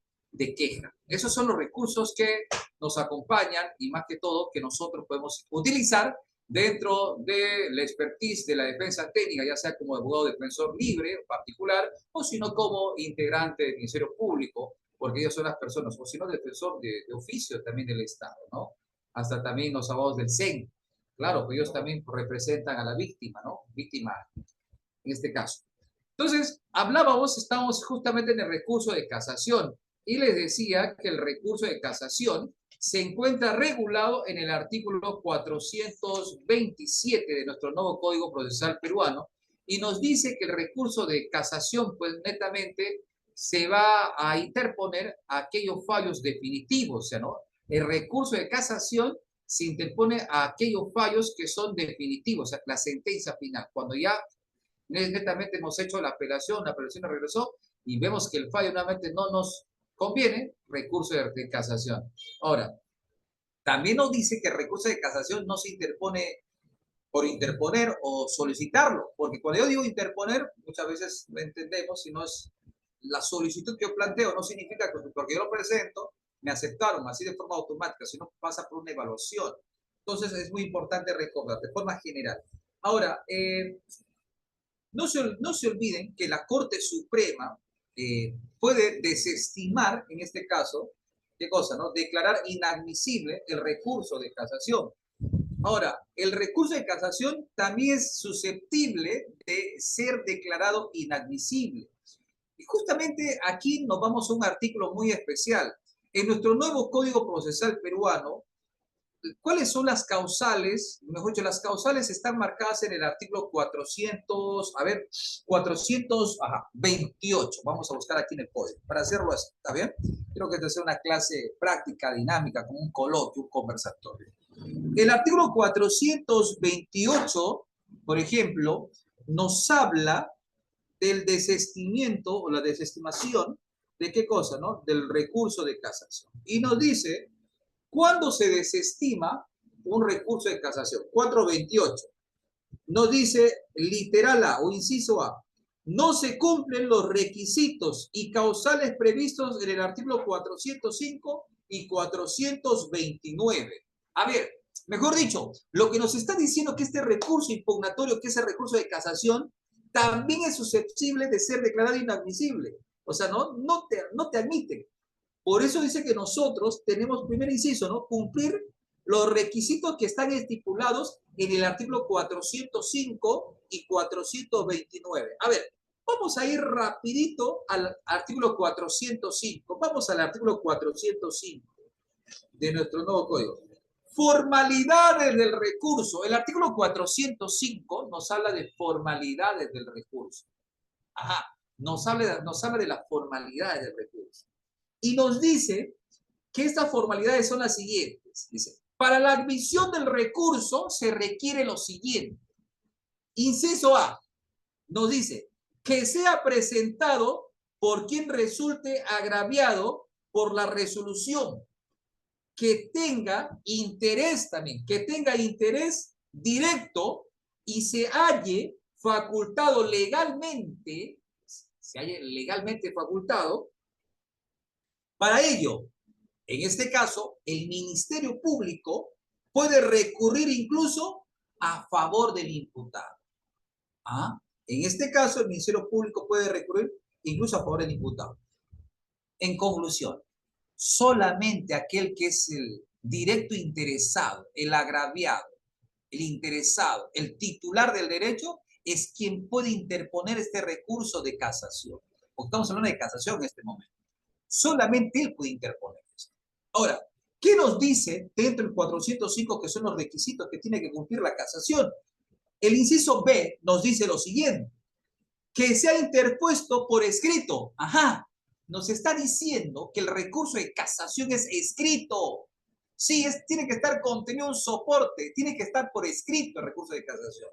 queja. Esos son los recursos que nos acompañan y más que todo que nosotros podemos utilizar dentro de la expertise de la defensa técnica, ya sea como abogado defensor libre, particular, o sino como integrante del Ministerio Público, porque ellos son las personas, o sino defensor de oficio también del Estado, ¿no? Hasta también los abogados del CEN, claro, que ellos también representan a la víctima, ¿no? Víctima en este caso. Entonces, estábamos justamente en el recurso de casación y les decía que el recurso de casación se encuentra regulado en el artículo 427 de nuestro nuevo Código Procesal peruano y nos dice que el recurso de casación, pues netamente, se va a interponer aquellos fallos definitivos, o sea, ¿no? El recurso de casación se interpone a aquellos fallos que son definitivos, o sea, la sentencia final, cuando ya netamente hemos hecho la apelación nos regresó y vemos que el fallo nuevamente no nos conviene, recurso de casación. Ahora, también nos dice que el recurso de casación no se interpone por interponer o solicitarlo, porque cuando yo digo interponer, muchas veces no entendemos si no es la solicitud que yo planteo, no significa que porque yo lo presento, me aceptaron así de forma automática, sino pasa por una evaluación. Entonces es muy importante recordar de forma general. Ahora, no se olviden que la Corte Suprema puede desestimar, en este caso, ¿qué cosa? ¿No? Declarar inadmisible el recurso de casación. Ahora, el recurso de casación también es susceptible de ser declarado inadmisible. Y justamente aquí nos vamos a un artículo muy especial. En nuestro nuevo Código Procesal peruano, ¿cuáles son las causales? Mejor dicho, las causales están marcadas en el artículo 428. Vamos a buscar aquí en el código para hacerlo así, ¿está bien? Creo que esta es una clase práctica, dinámica, como un coloquio, un conversatorio. El artículo 428, por ejemplo, nos habla del desestimiento o la desestimación de qué cosa, ¿no? Del recurso de casación. Y nos dice ¿cuándo se desestima un recurso de casación? 428. Nos dice literal A o inciso A. No se cumplen los requisitos y causales previstos en el artículo 405 y 429. A ver, mejor dicho, lo que nos está diciendo es que este recurso impugnatorio, que es el recurso de casación, también es susceptible de ser declarado inadmisible. O sea, no te admiten. Por eso dice que nosotros tenemos, primer inciso, ¿no? Cumplir los requisitos que están estipulados en el artículo 405 y 429. A ver, vamos a ir rapidito al artículo 405. Vamos al artículo 405 de nuestro nuevo código. Formalidades del recurso. El artículo 405 nos habla de formalidades del recurso. Ajá, nos habla de las formalidades del recurso. Y nos dice que estas formalidades son las siguientes. Dice, para la admisión del recurso se requiere lo siguiente. Inciso A, nos dice que sea presentado por quien resulte agraviado por la resolución, que tenga interés también, que tenga interés directo y se halle facultado legalmente, se halle legalmente facultado para ello. En este caso, el Ministerio Público puede recurrir incluso a favor del imputado. ¿Ah? En este caso, el Ministerio Público puede recurrir incluso a favor del imputado. En conclusión, solamente aquel que es el directo interesado, el agraviado, el interesado, el titular del derecho, es quien puede interponer este recurso de casación. Porque estamos hablando de casación en este momento. Solamente él puede interponer esto. Ahora, ¿qué nos dice dentro del 405 que son los requisitos que tiene que cumplir la casación? El inciso B nos dice lo siguiente, que sea interpuesto por escrito. Ajá, nos está diciendo que el recurso de casación es escrito. Sí, tiene que estar contenido un soporte, tiene que estar por escrito el recurso de casación.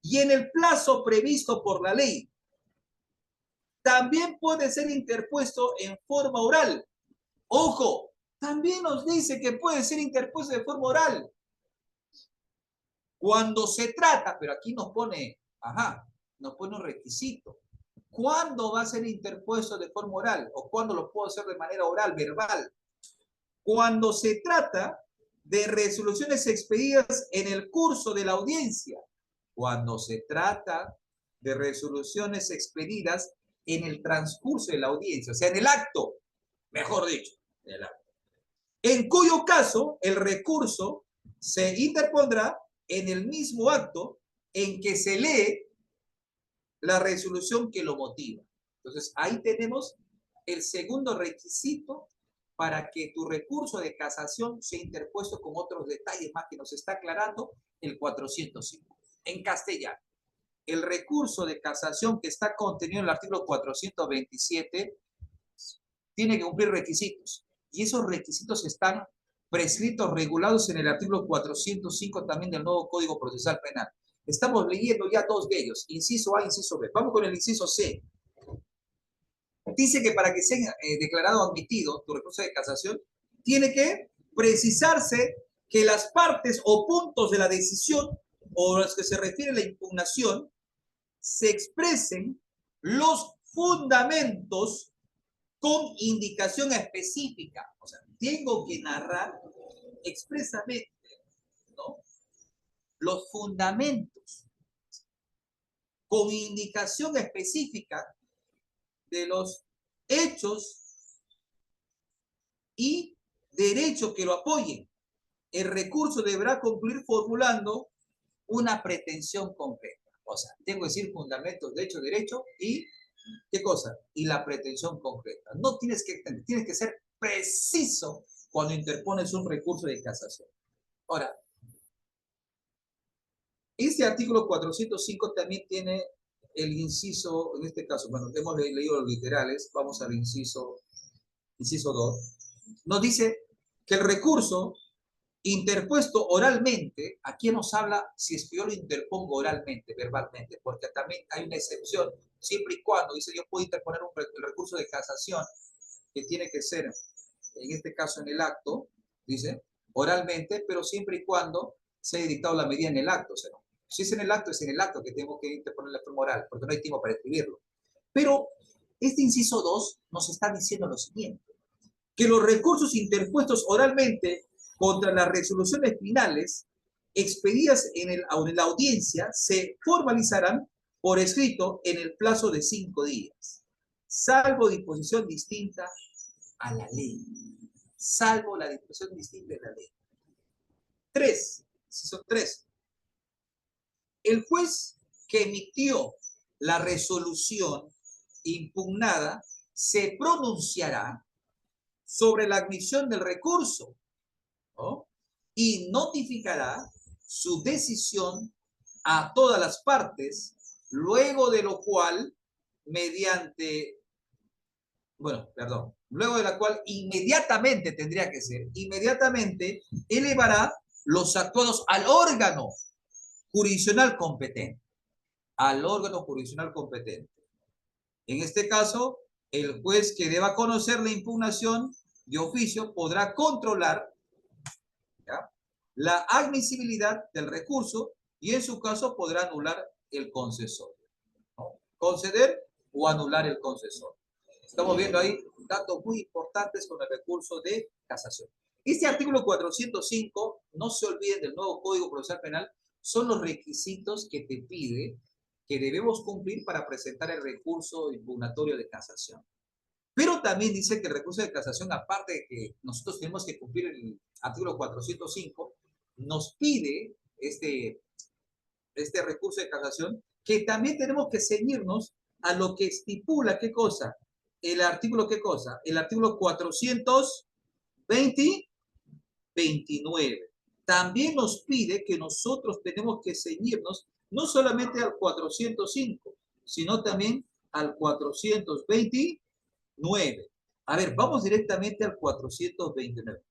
Y en el plazo previsto por la ley. También puede ser interpuesto en forma oral. Ojo, también nos dice que puede ser interpuesto de forma oral. Cuando se trata, pero aquí nos pone, nos pone un requisito. ¿Cuándo va a ser interpuesto de forma oral? ¿O cuándo lo puedo hacer de manera oral, verbal? Cuando se trata de resoluciones expedidas en el curso de la audiencia. Cuando se trata de resoluciones expedidas en el transcurso de la audiencia, o sea, en el acto, mejor dicho, en el acto. En cuyo caso, el recurso se interpondrá en el mismo acto en que se lee la resolución que lo motiva. Entonces, ahí tenemos el segundo requisito para que tu recurso de casación sea interpuesto con otros detalles más que nos está aclarando el 405. En castellano, el recurso de casación que está contenido en el artículo 427 tiene que cumplir requisitos. Y esos requisitos están prescritos, regulados en el artículo 405 también del nuevo Código Procesal Penal. Estamos leyendo ya dos de ellos, inciso A e inciso B. Vamos con el inciso C. Dice que para que sea declarado admitido tu recurso de casación, tiene que precisarse que las partes o puntos de la decisión o a los que se refiere la impugnación se expresen los fundamentos con indicación específica. O sea, tengo que narrar expresamente, ¿no?, los fundamentos con indicación específica de los hechos y derechos que lo apoyen. El recurso deberá concluir formulando una pretensión concreta. O sea, tengo que decir fundamentos de hecho, derecho y ¿qué cosa? Y la pretensión concreta. No tienes que ser preciso cuando interpones un recurso de casación. Ahora, este artículo 405 también tiene el inciso, en este caso, bueno, hemos leído los literales, vamos al inciso 2. Nos dice que el recurso interpuesto oralmente, aquí nos habla si es que yo lo interpongo oralmente, verbalmente, porque también hay una excepción, siempre y cuando, dice, yo puedo interponer el recurso de casación, que tiene que ser, en este caso en el acto, dice, oralmente, pero siempre y cuando se haya dictado la medida en el acto, o sea, si es en el acto, es en el acto que tengo que interponer la forma oral, porque no hay tiempo para escribirlo. Pero este inciso 2 nos está diciendo lo siguiente, que los recursos interpuestos oralmente contra las resoluciones finales expedidas en la audiencia se formalizarán por escrito en el plazo de 5 días, salvo disposición distinta a la ley. Salvo la disposición distinta de la ley. 3. Son 3. El juez que emitió la resolución impugnada se pronunciará sobre la admisión del recurso, ¿no?, y notificará su decisión a todas las partes, luego de lo cual, luego de la cual inmediatamente tendría que ser, inmediatamente elevará los actuados al órgano jurisdiccional competente, En este caso, el juez que deba conocer la impugnación de oficio podrá controlar, ¿ya?, la admisibilidad del recurso y en su caso podrá anular el concesorio, ¿no? Conceder o anular el concesorio. Estamos viendo ahí datos muy importantes con el recurso de casación. Este artículo 405, no se olviden del nuevo Código Procesal Penal, son los requisitos que te pide que debemos cumplir para presentar el recurso impugnatorio de casación. Pero también dice que el recurso de casación, aparte de que nosotros tenemos que cumplir el artículo 405, nos pide este recurso de casación, que también tenemos que ceñirnos a lo que estipula, ¿qué cosa? El artículo, ¿qué cosa? El artículo 429. También nos pide que nosotros tenemos que ceñirnos no solamente al 405, sino también al 429. A ver, vamos directamente al 429.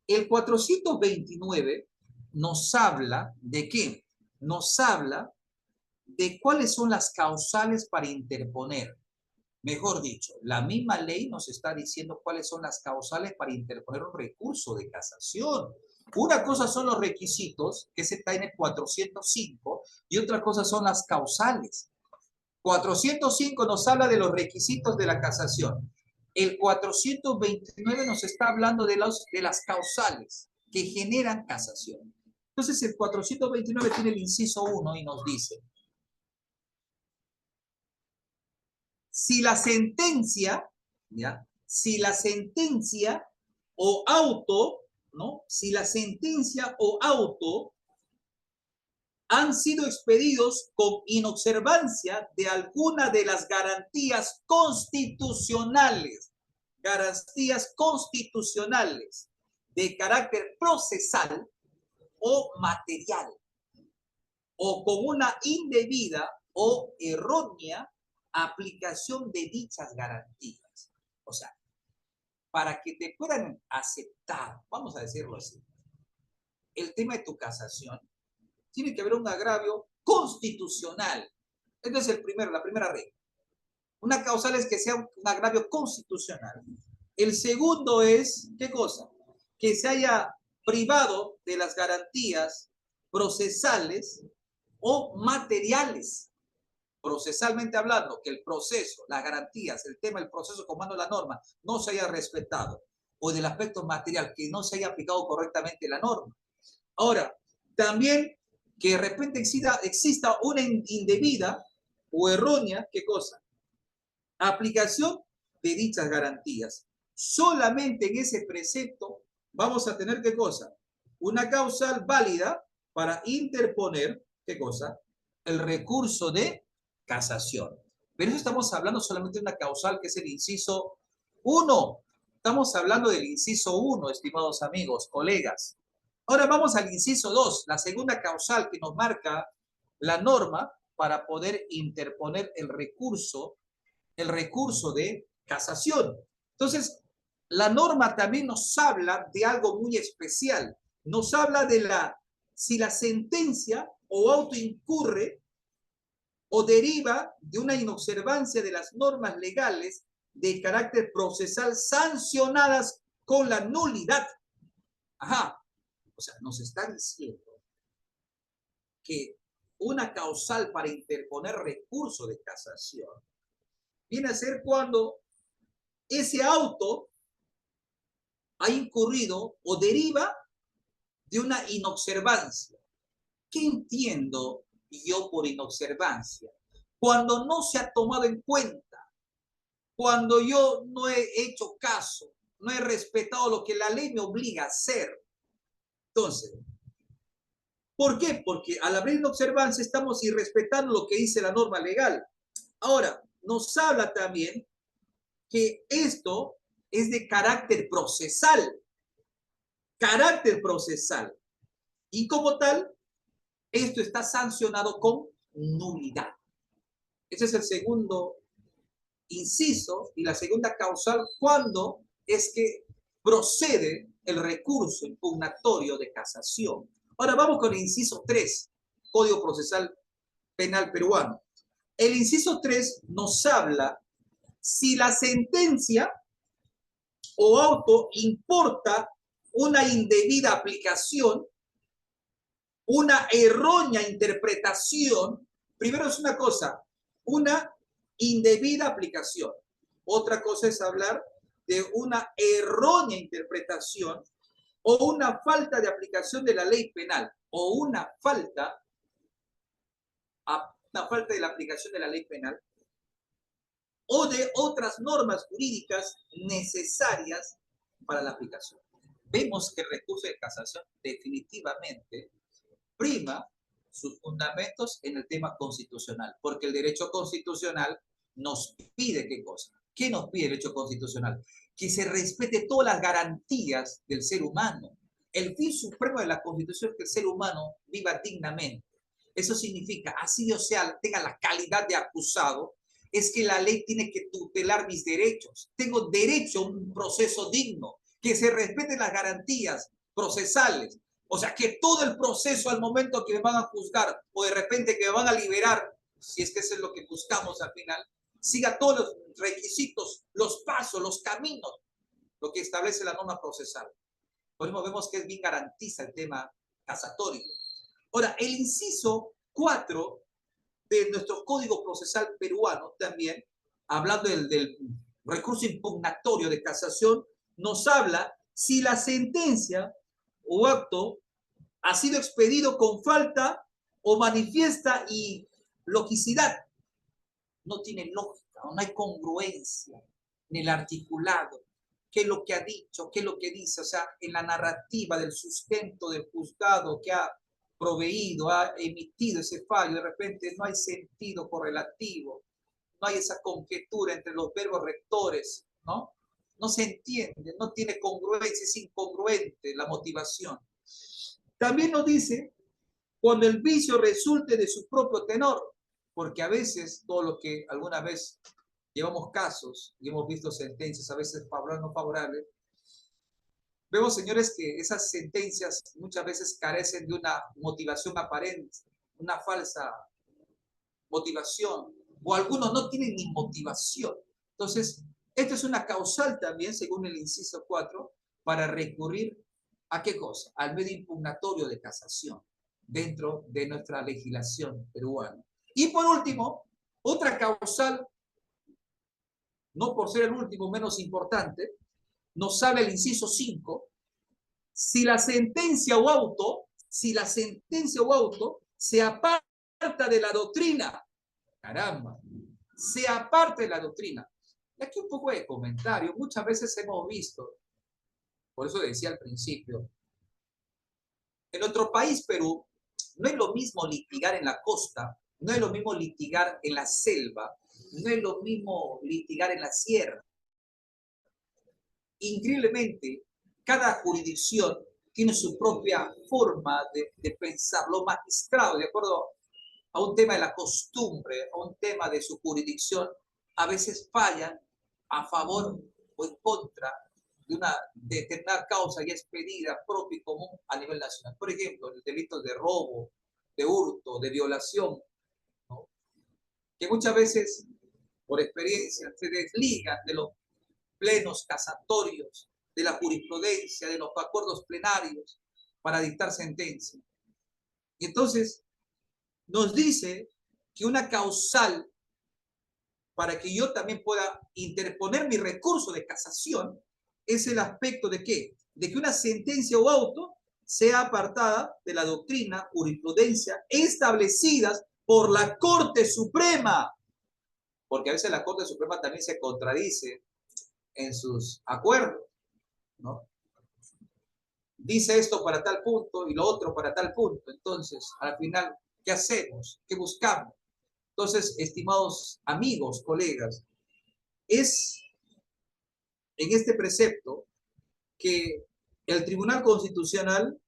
El 429 nos habla de qué? Nos habla de cuáles son las causales para interponer. Mejor dicho, la misma ley nos está diciendo cuáles son las causales para interponer un recurso de casación. Una cosa son los requisitos, que se está en el 405, y otra cosa son las causales. 405 nos habla de los requisitos de la casación. El 429 nos está hablando de las causales que generan casación. Entonces, el 429 tiene el inciso 1 y nos dice: si la sentencia, ¿ya?, si la sentencia o auto, ¿no?, si la sentencia o auto han sido expedidos con inobservancia de alguna de las garantías constitucionales de carácter procesal o material, o con una indebida o errónea aplicación de dichas garantías. O sea, para que te puedan aceptar, vamos a decirlo así, el tema de tu casación, tiene que haber un agravio constitucional. Esta es la primera regla. Una causal es que sea un agravio constitucional. El segundo es, ¿qué cosa? Que se haya privado de las garantías procesales o materiales. Procesalmente hablando, que el proceso, las garantías, el tema del proceso comando de la norma no se haya respetado, o del aspecto material, que no se haya aplicado correctamente la norma. Ahora, también que de repente exista una indebida o errónea, ¿qué cosa? Aplicación de dichas garantías. Solamente en ese precepto vamos a tener, ¿qué cosa? Una causal válida para interponer, ¿qué cosa? El recurso de casación. Pero eso estamos hablando solamente de una causal que es el inciso 1. Estamos hablando del inciso 1, estimados amigos, colegas. Ahora vamos al inciso 2, la segunda causal que nos marca la norma para poder interponer el recurso de casación. Entonces, la norma también nos habla de algo muy especial. Nos habla de si la sentencia o auto incurre o deriva de una inobservancia de las normas legales de carácter procesal sancionadas con la nulidad. Ajá. O sea, nos está diciendo que una causal para interponer recurso de casación viene a ser cuando ese auto ha incurrido o deriva de una inobservancia. ¿Qué entiendo yo por inobservancia? Cuando no se ha tomado en cuenta, cuando yo no he hecho caso, no he respetado lo que la ley me obliga a hacer. Entonces, ¿por qué? Porque al abrir inobservancia estamos irrespetando lo que dice la norma legal. Ahora, nos habla también que esto es de carácter procesal. Carácter procesal. Y como tal, esto está sancionado con nulidad. Ese es el segundo inciso y la segunda causal cuando es que procede el recurso impugnatorio de casación. Ahora vamos con el inciso 3, Código Procesal Penal Peruano. El inciso 3 nos habla si la sentencia o auto importa una indebida aplicación, una errónea interpretación. Primero es una cosa, una indebida aplicación. Otra cosa es hablar de una errónea interpretación o una falta de aplicación de la ley penal o una falta de la aplicación de la ley penal o de otras normas jurídicas necesarias para la aplicación. Vemos que el recurso de casación definitivamente prima sus fundamentos en el tema constitucional, porque el derecho constitucional nos pide ¿qué cosa? ¿Qué nos pide el derecho constitucional? Que se respete todas las garantías del ser humano. El fin supremo de la Constitución es que el ser humano viva dignamente. Eso significa, así yo sea, tenga la calidad de acusado, es que la ley tiene que tutelar mis derechos. Tengo derecho a un proceso digno, que se respeten las garantías procesales. O sea, que todo el proceso al momento que me van a juzgar o de repente que me van a liberar, si es que eso es lo que buscamos al final, siga todos los requisitos, los pasos, los caminos, lo que establece la norma procesal. Por eso vemos que bien garantiza el tema casatorio. Ahora, el inciso 4 de nuestro Código Procesal peruano también, hablando del recurso impugnatorio de casación, nos habla si la sentencia o acto ha sido expedido con falta o manifiesta ilogicidad. No tiene lógica, no hay congruencia en el articulado. ¿Qué es lo que ha dicho? ¿Qué es lo que dice? O sea, en la narrativa del sustento del juzgado que ha proveído, ha emitido ese fallo, de repente no hay sentido correlativo, no hay esa conjetura entre los verbos rectores, ¿no? No se entiende, no tiene congruencia, es incongruente la motivación. También nos dice cuando el vicio resulte de su propio tenor, porque a veces, todo lo que alguna vez llevamos casos y hemos visto sentencias, a veces favorables o no favorables, vemos, señores, que esas sentencias muchas veces carecen de una motivación aparente, una falsa motivación, o algunos no tienen ni motivación. Entonces, esto es una causal también, según el inciso 4, para recurrir ¿a qué cosa? Al medio impugnatorio de casación dentro de nuestra legislación peruana. Y por último, otra causal, no por ser el último menos importante, nos habla el inciso 5, si la sentencia o auto se aparta de la doctrina, caramba, se aparta de la doctrina. Y aquí un poco de comentario, muchas veces hemos visto, por eso decía al principio, en nuestro país, Perú, no es lo mismo litigar en la costa, no es lo mismo litigar en la selva, no es lo mismo litigar en la sierra. Increíblemente, cada jurisdicción tiene su propia forma de pensar. Los magistrados, de acuerdo a un tema de la costumbre, a un tema de su jurisdicción, a veces fallan a favor o en contra de una determinada causa ya expedida propia y común a nivel nacional. Por ejemplo, el delito de robo, de hurto, de violación, ¿no? Que muchas veces, por experiencia, se desligan de los plenos casatorios, de la jurisprudencia, de los acuerdos plenarios para dictar sentencia. Y entonces nos dice que una causal para que yo también pueda interponer mi recurso de casación es el aspecto de ¿qué? De que una sentencia o auto sea apartada de la doctrina, jurisprudencia establecidas por la Corte Suprema. Porque a veces la Corte Suprema también se contradice en sus acuerdos, ¿no? Dice esto para tal punto y lo otro para tal punto. Entonces, al final, ¿qué hacemos? ¿Qué buscamos? Entonces, estimados amigos, colegas, es en este precepto que el Tribunal Constitucional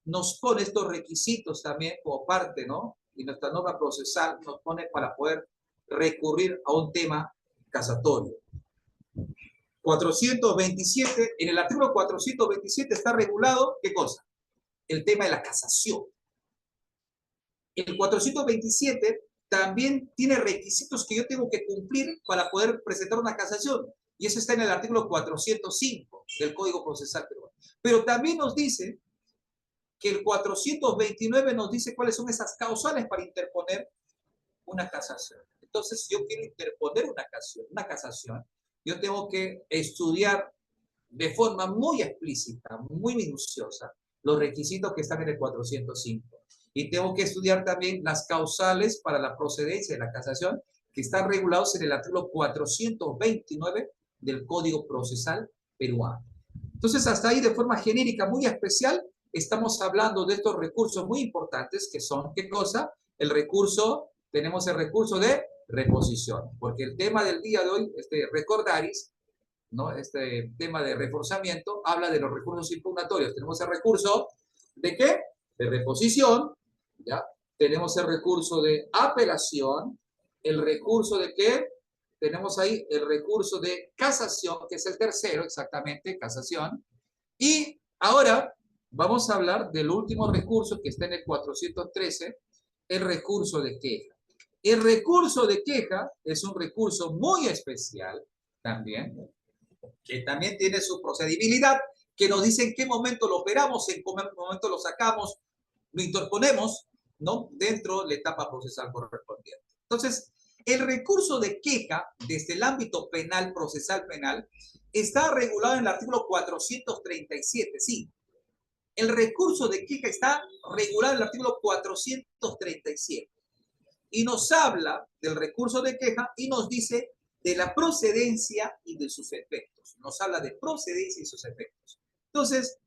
nos pone estos requisitos también como parte, ¿no? Y nuestra norma procesal nos pone para poder recurrir a un tema casatorio. 427, en el artículo 427 está regulado, ¿qué cosa? El tema de la casación. El 427 también tiene requisitos que yo tengo que cumplir para poder presentar una casación. Y eso está en el artículo 405 del Código Procesal Peruano. Pero también nos dice que el 429 nos dice cuáles son esas causales para interponer una casación. Entonces, si yo quiero interponer una casación, yo tengo que estudiar de forma muy explícita, muy minuciosa, los requisitos que están en el 405. Y tengo que estudiar también las causales para la procedencia de la casación, que están regulados en el artículo 429 del Código Procesal Peruano. Entonces, hasta ahí, de forma genérica, muy especial, estamos hablando de estos recursos muy importantes, que son, ¿qué cosa? El recurso, tenemos el recurso de reposición, porque el tema del día de hoy, recordaris, ¿no? Este tema de reforzamiento habla de los recursos impugnatorios. Tenemos el recurso de ¿qué? De reposición, ¿ya? Tenemos el recurso de apelación, el recurso de ¿qué? Tenemos ahí el recurso de casación, que es el tercero, exactamente, casación. Y ahora vamos a hablar del último recurso que está en el 413, el recurso de queja. El recurso de queja es un recurso muy especial también, que también tiene su procedibilidad, que nos dice en qué momento lo operamos, en qué momento lo sacamos, lo interponemos, ¿no? Dentro de la etapa procesal correspondiente. Entonces, el recurso de queja desde el ámbito penal, procesal penal, está regulado en el artículo 437, sí. El recurso de queja está regulado en el artículo 437 y nos habla del recurso de queja y nos dice de la procedencia y de sus efectos. Nos habla de procedencia y sus efectos. Entonces,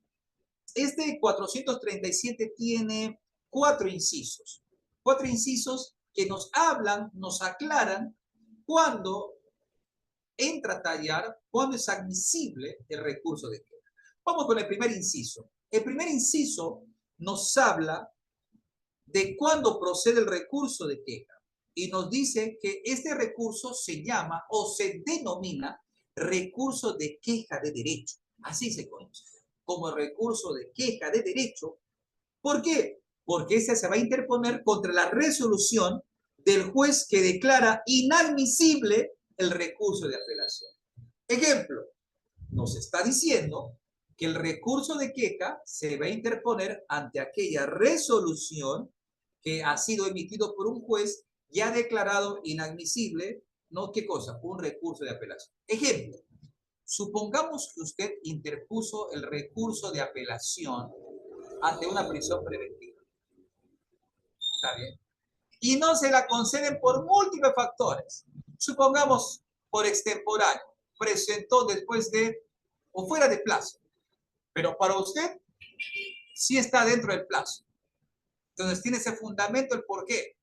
este 437 tiene cuatro incisos que nos hablan, nos aclaran cuándo entra a tallar, cuándo es admisible el recurso de queja. Vamos con el primer inciso. El primer inciso nos habla de cuándo procede el recurso de queja y nos dice que este recurso se llama o se denomina recurso de queja de derecho. Así se conoce, como recurso de queja de derecho. ¿Por qué? Porque este se va a interponer contra la resolución del juez que declara inadmisible el recurso de apelación. Ejemplo, nos está diciendo que el recurso de queja se va a interponer ante aquella resolución que ha sido emitido por un juez y ha declarado inadmisible, ¿no? ¿Qué cosa? Un recurso de apelación. Ejemplo, supongamos que usted interpuso el recurso de apelación ante una prisión preventiva. ¿Está bien? Y no se la conceden por múltiples factores. Supongamos por extemporáneo, presentó después de o fuera de plazo, pero para usted sí está dentro del plazo. Entonces tiene ese fundamento el por qué.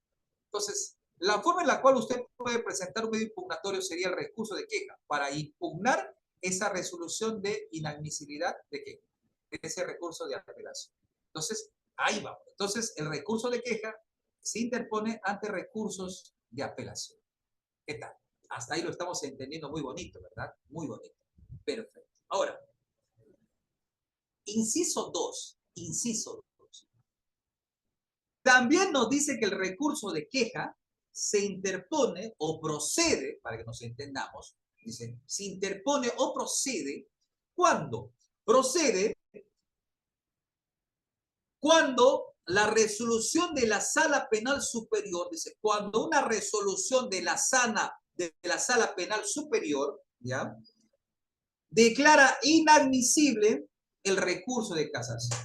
Entonces, la forma en la cual usted puede presentar un medio impugnatorio sería el recurso de queja para impugnar esa resolución de inadmisibilidad de queja, de ese recurso de apelación. Entonces, ahí vamos. Entonces, el recurso de queja se interpone ante recursos de apelación. ¿Qué tal? Hasta ahí lo estamos entendiendo muy bonito, ¿verdad? Muy bonito. Perfecto. Ahora, inciso 2. También nos dice que el recurso de queja se interpone o procede, para que nos entendamos, dice, se interpone o procede, ¿cuándo? Procede cuando la resolución de la sala penal superior, dice, cuando una resolución de la sala penal superior, ¿ya? Declara inadmisible el recurso de casación.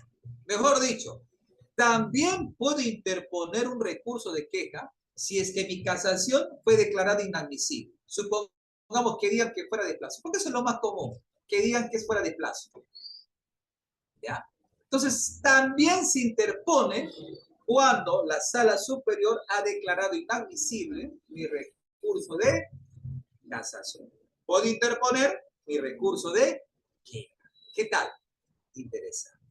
Mejor dicho, también puedo interponer un recurso de queja si es que mi casación fue declarada inadmisible. Supongamos que digan que fuera de plazo, porque eso es lo más común, que digan que es fuera de plazo. ¿Ya? Entonces, también se interpone cuando la sala superior ha declarado inadmisible mi recurso de casación. Puedo interponer mi recurso de queja. ¿Qué tal? Interesante.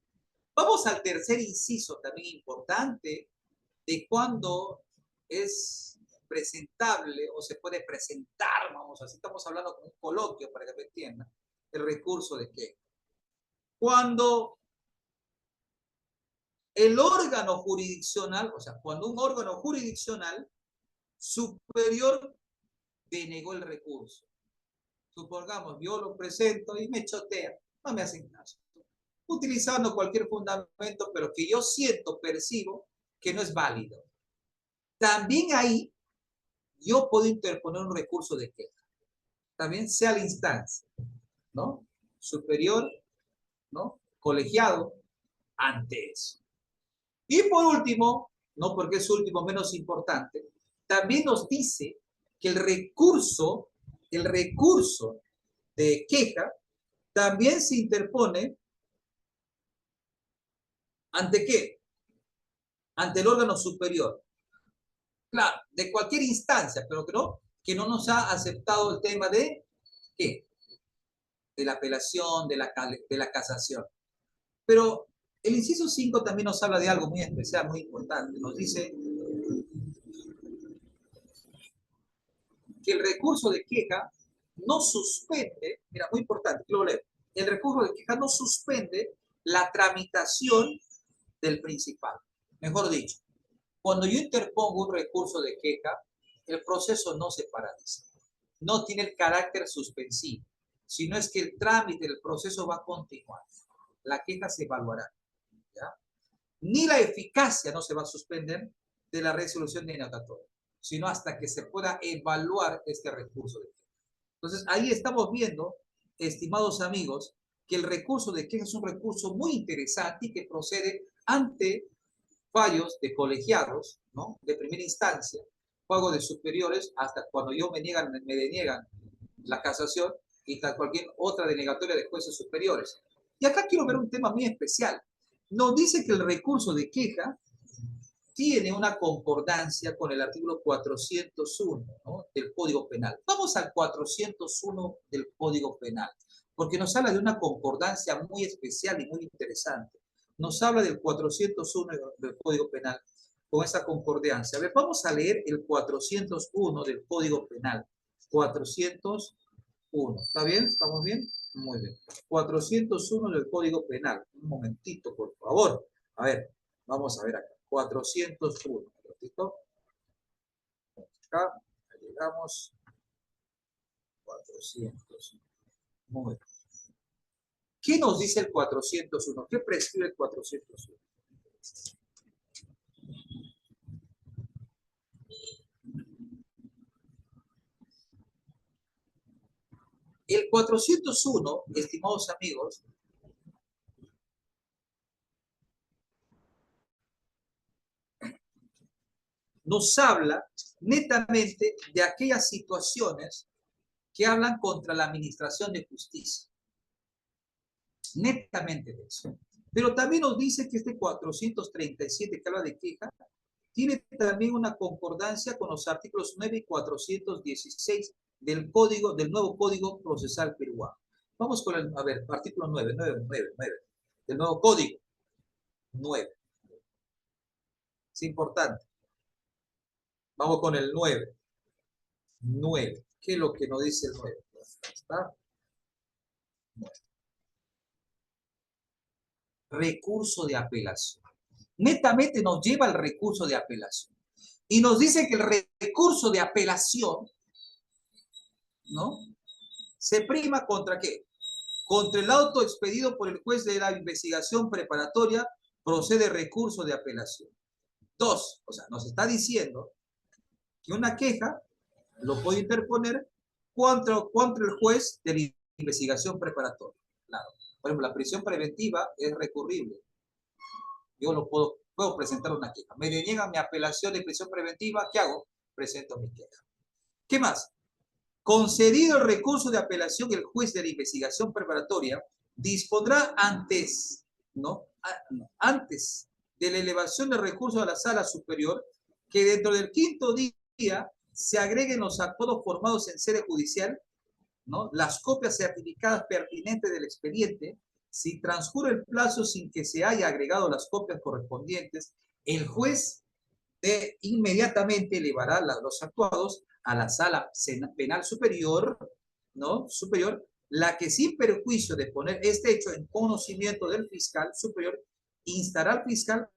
Vamos al tercer inciso también importante de cuándo es presentable o se puede presentar, vamos, así estamos hablando con un coloquio para que me entiendan, el recurso de queja. Cuando el órgano jurisdiccional, o sea, cuando un órgano jurisdiccional superior denegó el recurso. Supongamos, yo lo presento y me chotean, no me hacen caso. Utilizando cualquier fundamento, pero que yo siento, percibo, que no es válido. También ahí yo puedo interponer un recurso de queja. También sea la instancia, ¿no? Superior, ¿no? Colegiado, ante eso. Y por último, no porque es último, menos importante, también nos dice que el recurso de queja también se interpone ¿ante qué? Ante el órgano superior. Claro, de cualquier instancia, pero que no nos ha aceptado el tema de ¿qué? De la apelación, de la casación. Pero el inciso 5 también nos habla de algo muy especial, muy importante. Nos dice que el recurso de queja no suspende, mira, muy importante, quiero leer, el recurso de queja no suspende la tramitación del principal. Mejor dicho, cuando yo interpongo un recurso de queja, el proceso no se paraliza, no tiene el carácter suspensivo, sino es que el trámite del proceso va a continuar. La queja se evaluará, ¿ya? Ni la eficacia no se va a suspender de la resolución denegatoria, sino hasta que se pueda evaluar este recurso de queja. Entonces, ahí estamos viendo, estimados amigos, que el recurso de queja es un recurso muy interesante y que procede ante fallos de colegiados, ¿no? De primera instancia, pago de superiores, hasta cuando me deniegan la casación y cualquier otra denegatoria de jueces superiores. Y acá quiero ver un tema muy especial. Nos dice que el recurso de queja tiene una concordancia con el artículo 401, ¿no? Del Código Penal. Vamos al 401 del Código Penal, porque nos habla de una concordancia muy especial y muy interesante. Nos habla del 401 del Código Penal con esa concordancia. A ver, vamos a leer el 401 del Código Penal. 401. ¿Está bien? ¿Estamos bien? Muy bien. 401 del Código Penal. Un momentito, por favor. A ver, vamos a ver acá. 401. ¿Listo? Acá llegamos. 400. Muy bien. ¿Qué nos dice el 401? ¿Qué prescribe el 401? El 401, estimados amigos, nos habla netamente de aquellas situaciones que hablan contra la administración de justicia. Netamente de eso. Pero también nos dice que este 437 que habla de queja tiene también una concordancia con los artículos 9 y 416 del nuevo Código Procesal Peruano. Vamos con el, a ver, artículo 9 del nuevo Código 9. Es importante. Vamos con el 9. 9. ¿Qué es lo que nos dice el 9? ¿Está? 9. Recurso de apelación. Netamente nos lleva al recurso de apelación. Y nos dice que el recurso de apelación, ¿no? Se prima contra ¿qué? Contra el auto expedido por el juez de la investigación preparatoria, procede recurso de apelación. 2. O sea, nos está diciendo que una queja lo puede interponer contra el juez de la investigación preparatoria. Claro. Por ejemplo, la prisión preventiva es recurrible. Yo lo puedo presentar una queja. Me deniegan mi apelación de prisión preventiva, ¿qué hago? Presento mi queja. ¿Qué más? Concedido el recurso de apelación, el juez de la investigación preparatoria dispondrá antes, ¿no? Antes de la elevación del recurso a la sala superior, que dentro del 5º día se agreguen los acuerdos formados en sede judicial, ¿no? Las copias certificadas pertinentes del expediente. Si transcurre el plazo sin que se haya agregado las copias correspondientes, el juez inmediatamente elevará los actuados a la sala penal superior, ¿no? Superior, la que sin perjuicio de poner este hecho en conocimiento del fiscal superior, instará al fiscal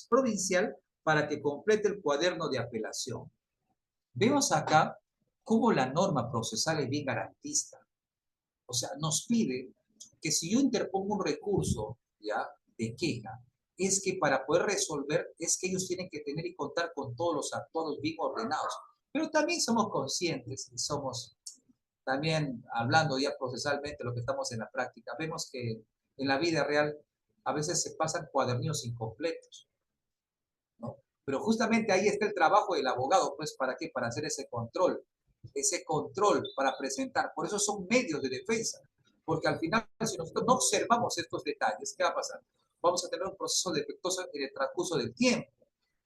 provincial para que complete el cuaderno de apelación. Vemos acá cómo la norma procesal es bien garantista. O sea, nos pide que si yo interpongo un recurso, ¿ya?, de queja, es que para poder resolver, es que ellos tienen que tener y contar con todos los actuados bien ordenados. Pero también somos conscientes y somos también, hablando ya procesalmente, lo que estamos en la práctica, vemos que en la vida real a veces se pasan cuadernillos incompletos, ¿no? Pero justamente ahí está el trabajo del abogado, pues, ¿para qué? Para hacer ese control para presentar. Por eso son medios de defensa, porque al final, si nosotros no observamos estos detalles, ¿qué va a pasar? Vamos a tener un proceso defectuoso en el transcurso del tiempo,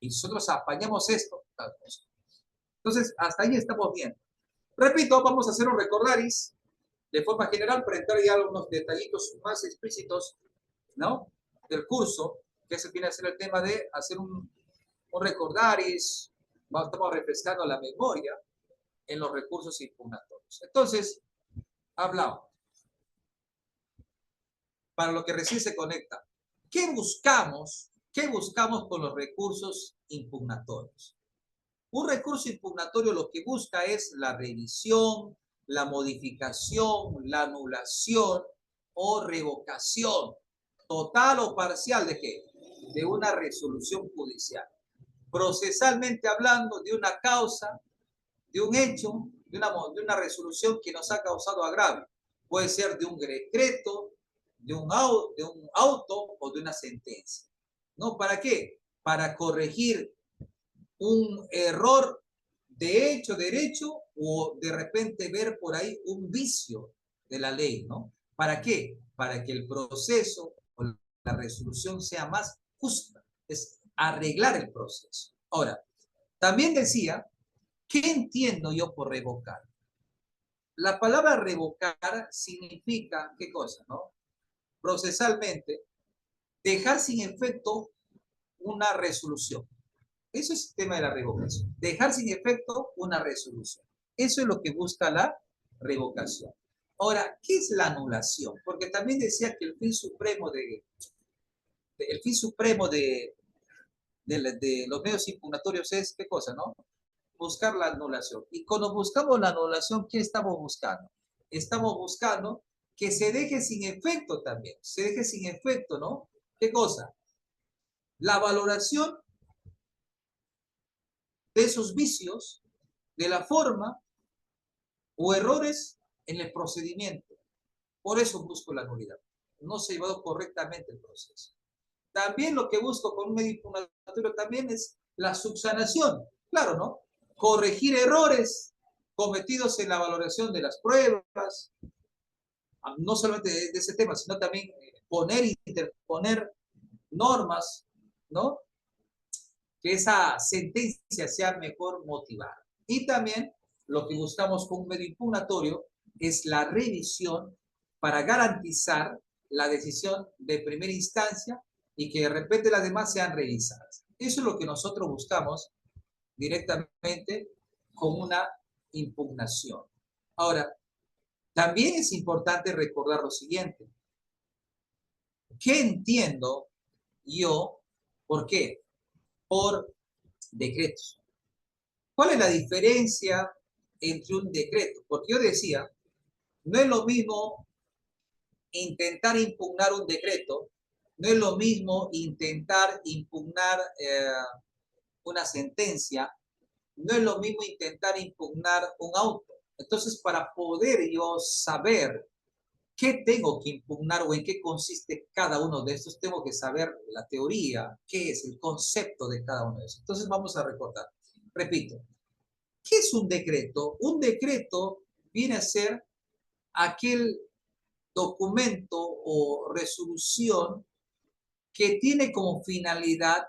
y nosotros apañamos esto, tal cosa. Entonces, hasta ahí estamos bien. Repito, vamos a hacer un recordaris de forma general para entrar ya a unos detallitos más explícitos, ¿no?, del curso, que se viene a ser el tema de hacer un recordaris. Estamos refrescando la memoria en los recursos impugnatorios. Entonces, hablamos. Para lo que recién se conecta, ¿qué buscamos? ¿Qué buscamos con los recursos impugnatorios? Un recurso impugnatorio lo que busca es la revisión, la modificación, la anulación o revocación total o parcial ¿de qué? De una resolución judicial. Procesalmente hablando, de una causa, de un hecho, de una resolución que nos ha causado agravio. Puede ser de un decreto, de un auto o de una sentencia. ¿No? ¿Para qué? Para corregir un error de hecho, derecho, o de repente ver por ahí un vicio de la ley, ¿no? ¿Para qué? Para que el proceso o la resolución sea más justa. Es arreglar el proceso. Ahora, también decía, ¿qué entiendo yo por revocar? La palabra revocar significa, ¿qué cosa, no? Procesalmente, dejar sin efecto una resolución. Eso es el tema de la revocación. Dejar sin efecto una resolución. Eso es lo que busca la revocación. Ahora, ¿qué es la anulación? Porque también decía que el fin supremo de los medios impugnatorios es, ¿qué cosa, no? Buscar la anulación. Y cuando buscamos la anulación, ¿qué estamos buscando? Estamos buscando que se deje sin efecto también. Se deje sin efecto, ¿no? ¿Qué cosa? La valoración de esos vicios, de la forma o errores en el procedimiento. Por eso busco la nulidad. No se ha llevado correctamente el proceso. También lo que busco con un medio impugnatorio también es la subsanación. Claro, ¿no? Corregir errores cometidos en la valoración de las pruebas, no solamente de ese tema, sino también poner e interponer normas, ¿no? Que esa sentencia sea mejor motivada. Y también lo que buscamos con un medio impugnatorio es la revisión para garantizar la decisión de primera instancia y que de repente las demás sean revisadas. Eso es lo que nosotros buscamos directamente con una impugnación. Ahora, también es importante recordar lo siguiente. ¿Qué entiendo yo? ¿Por qué? Por decretos. ¿Cuál es la diferencia entre un decreto? Porque yo decía, no es lo mismo intentar impugnar un decreto, no es lo mismo intentar impugnar una sentencia, no es lo mismo intentar impugnar un auto. Entonces, para poder yo saber qué tengo que impugnar o en qué consiste cada uno de estos, tengo que saber la teoría, qué es el concepto de cada uno de esos. Entonces, vamos a recordar. Repito, ¿qué es un decreto? Un decreto viene a ser aquel documento o resolución que tiene como finalidad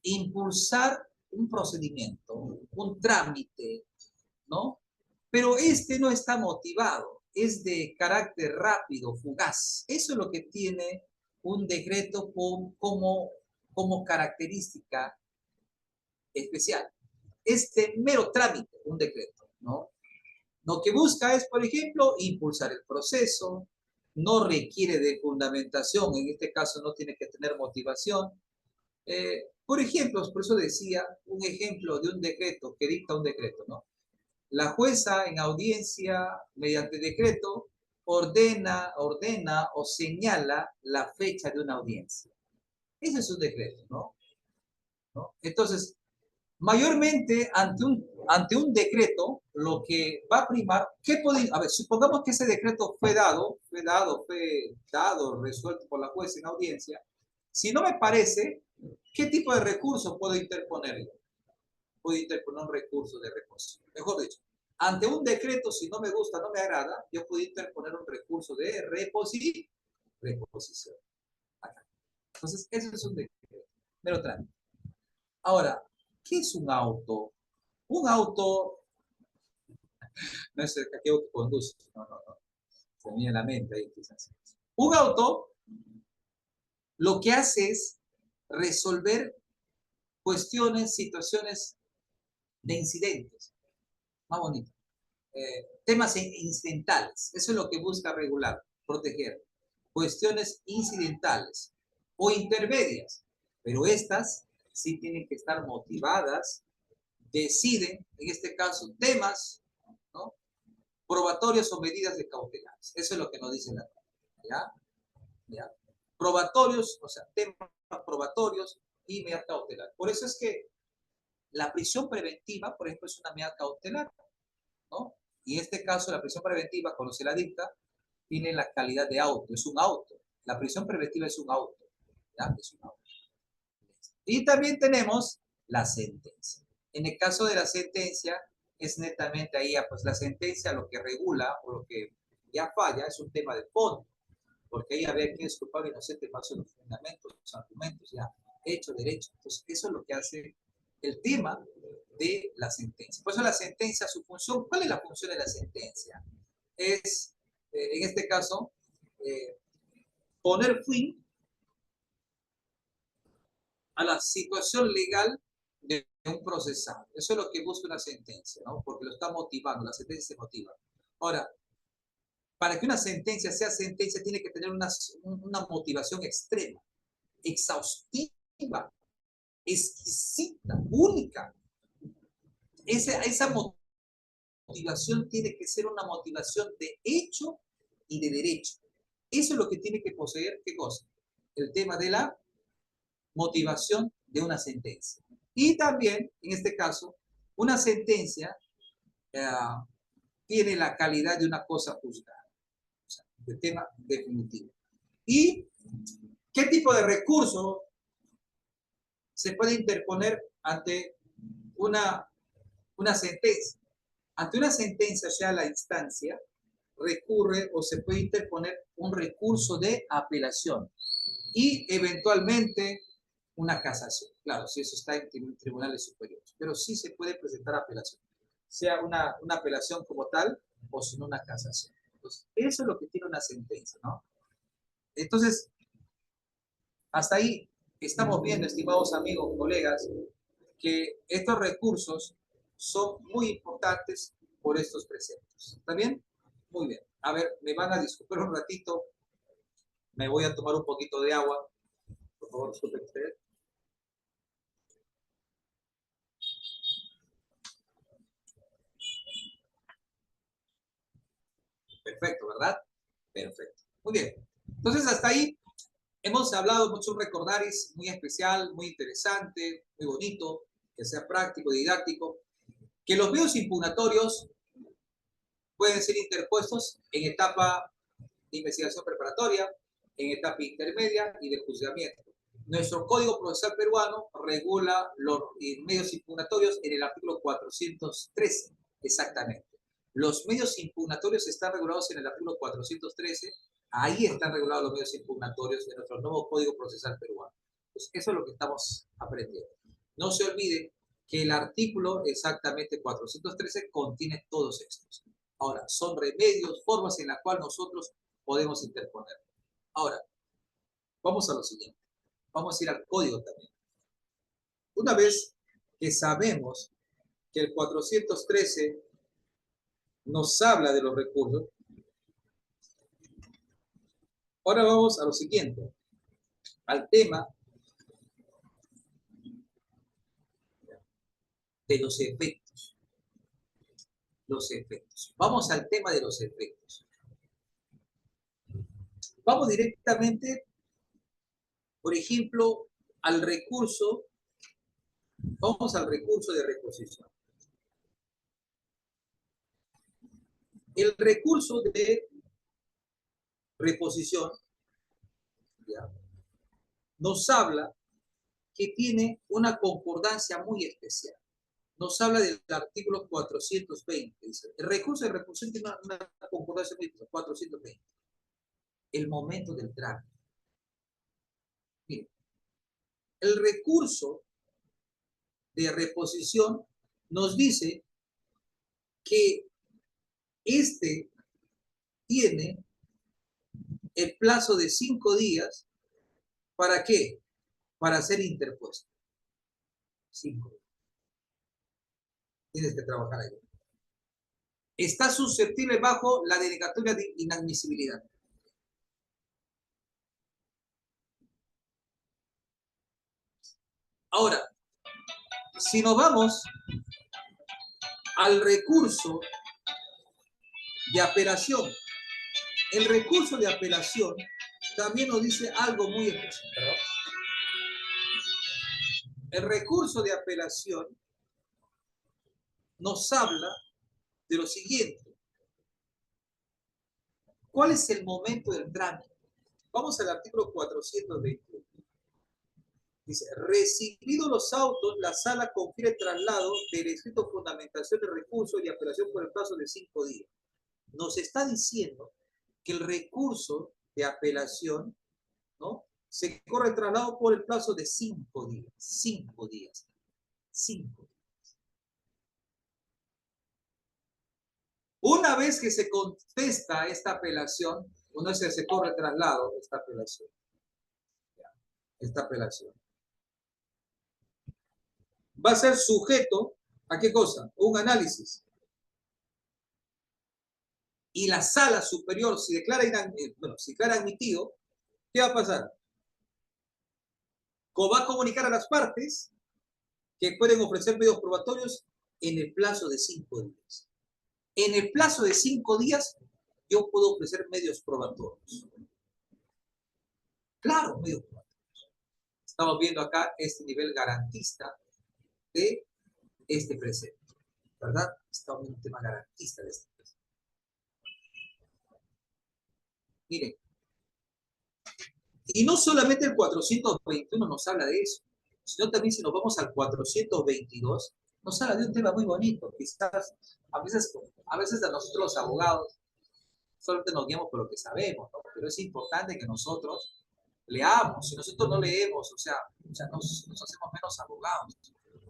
impulsar un procedimiento, un trámite, ¿no? Pero este no está motivado, es de carácter rápido, fugaz. Eso es lo que tiene un decreto como característica especial. Este mero trámite, un decreto, ¿no? Lo que busca es, por ejemplo, impulsar el proceso, no requiere de fundamentación, en este caso no tiene que tener motivación. Por ejemplo, por eso decía un ejemplo de un decreto, que dicta un decreto, ¿no? La jueza en audiencia, mediante decreto, ordena o señala la fecha de una audiencia. Ese es un decreto, ¿no? ¿No? Entonces, mayormente ante un decreto, lo que va a primar, a ver, supongamos que ese decreto fue dado, resuelto por la jueza en audiencia. Si no me parece, ¿qué tipo de recurso puedo interponer yo? Puedo interponer un recurso de reposición. Mejor dicho, ante un decreto, si no me gusta, no me agrada, yo puedo interponer un recurso de reposición. Acá. Entonces, eso es un decreto. Me lo traen. Ahora, ¿qué es un auto? Un auto no es el que conduce, no. Se me viene a la mente ahí quizás. Un auto lo que hace es resolver cuestiones, situaciones de incidentes. Más bonito. Temas incidentales. Eso es lo que busca regular, proteger. Cuestiones incidentales o intermedias. Pero estas sí tienen que estar motivadas, deciden, en este caso, temas, ¿no? Probatorios o medidas de cautelares. Eso es lo que nos dice la ley. ¿Ya? ¿Ya? Probatorios, o sea, temas probatorios y medida cautelar. Por eso es que la prisión preventiva, por ejemplo, es una medida cautelar, ¿no? Y en este caso, la prisión preventiva, cuando se la dicta, tiene la calidad de auto, es un auto. La prisión preventiva es un auto, ¿ya? Es un auto. Y también tenemos la sentencia. En el caso de la sentencia, es netamente ahí, pues la sentencia lo que regula o lo que ya falla es un tema de fondo, porque ahí a ver quién es culpable o inocente paso los fundamentos, los argumentos, ya, hecho, derecho. Entonces, eso es lo que hace el tema de la sentencia. Por eso la sentencia, su función, ¿cuál es la función de la sentencia? Es, en este caso, poner fin a la situación legal de un procesado. Eso es lo que busca una sentencia, ¿no? Porque lo está motivando, la sentencia se motiva. Ahora, para que una sentencia sea sentencia, tiene que tener una motivación extrema, exhaustiva, exquisita, única. Esa motivación tiene que ser una motivación de hecho y de derecho. Eso es lo que tiene que poseer, ¿qué cosa? El tema de la motivación de una sentencia. Y también, en este caso, una sentencia tiene la calidad de una cosa juzgada, o sea, de tema definitivo. ¿Y qué tipo de recurso se puede interponer ante una sentencia? Ante una sentencia, sea la instancia, recurre o se puede interponer un recurso de apelación y eventualmente una casación. Claro, si eso está en tribunales superiores, pero sí se puede presentar apelación, sea una apelación como tal o sin una casación. Entonces, eso es lo que tiene una sentencia, ¿no? Entonces, hasta ahí estamos viendo, estimados amigos, colegas, que estos recursos son muy importantes por estos preceptos. ¿Está bien? Muy bien. A ver, me van a disculpar un ratito. Me voy a tomar un poquito de agua. Por favor, disculpen ustedes. Perfecto, ¿verdad? Perfecto. Muy bien. Entonces, hasta ahí hemos hablado mucho, un recordaris muy especial, muy interesante, muy bonito, que sea práctico, didáctico, que los medios impugnatorios pueden ser interpuestos en etapa de investigación preparatoria, en etapa intermedia y de juzgamiento. Nuestro Código Procesal peruano regula los medios impugnatorios en el artículo 413, exactamente. Los medios impugnatorios están regulados en el artículo 413, ahí están regulados los medios impugnatorios de nuestro nuevo Código Procesal peruano. Pues eso es lo que estamos aprendiendo. No se olvide que el artículo exactamente 413 contiene todos estos. Ahora, son remedios, formas en las cuales nosotros podemos interponer. Ahora, vamos a lo siguiente. Vamos a ir al código también. Una vez que sabemos que el 413 nos habla de los recursos, ahora vamos a lo siguiente, al tema de los efectos. los efectos. Vamos al tema de los efectos. Vamos directamente, por ejemplo, al recurso. Vamos al recurso de reposición. El recurso de reposición, ¿ya?, nos habla que tiene una concordancia muy especial. Nos habla del artículo 420. Dice, el recurso de reposición tiene una concordancia muy especial, 420. El momento del trámite. Miren, el recurso de reposición nos dice que este tiene el plazo de 5 días. ¿Para qué? Para ser interpuesto. 5 días. Tienes que trabajar ahí. Está susceptible bajo la denegatoria de inadmisibilidad. Ahora, si nos vamos al recurso de apelación, el recurso de apelación también nos dice algo muy especial. El recurso de apelación nos habla de lo siguiente. ¿Cuál es el momento del trámite? Vamos al artículo 421. Dice, recibidos los autos, la sala confiere traslado del escrito fundamentación de recurso y de apelación por el plazo de 5 días. Nos está diciendo que el recurso de apelación, ¿no?, se corre traslado por el plazo de 5 días. 5 días. 5 días. Una vez que se contesta esta apelación, una vez que se corre traslado esta apelación, va a ser sujeto ¿a qué cosa? Un análisis. Y la sala superior, si declara admitido, ¿qué va a pasar? Va a comunicar a las partes que pueden ofrecer medios probatorios en el plazo de 5 días. En el plazo de 5 días, yo puedo ofrecer medios probatorios. Claro, medios probatorios. Estamos viendo acá este nivel garantista de este precepto, ¿verdad? Estamos en un tema garantista de este precepto. Miren, y no solamente el 421 nos habla de eso, sino también si nos vamos al 422, nos habla de un tema muy bonito. Quizás a veces a nosotros los abogados solamente nos guiamos por lo que sabemos, ¿no? Pero es importante que nosotros leamos. Si nosotros no leemos, o sea nos hacemos menos abogados.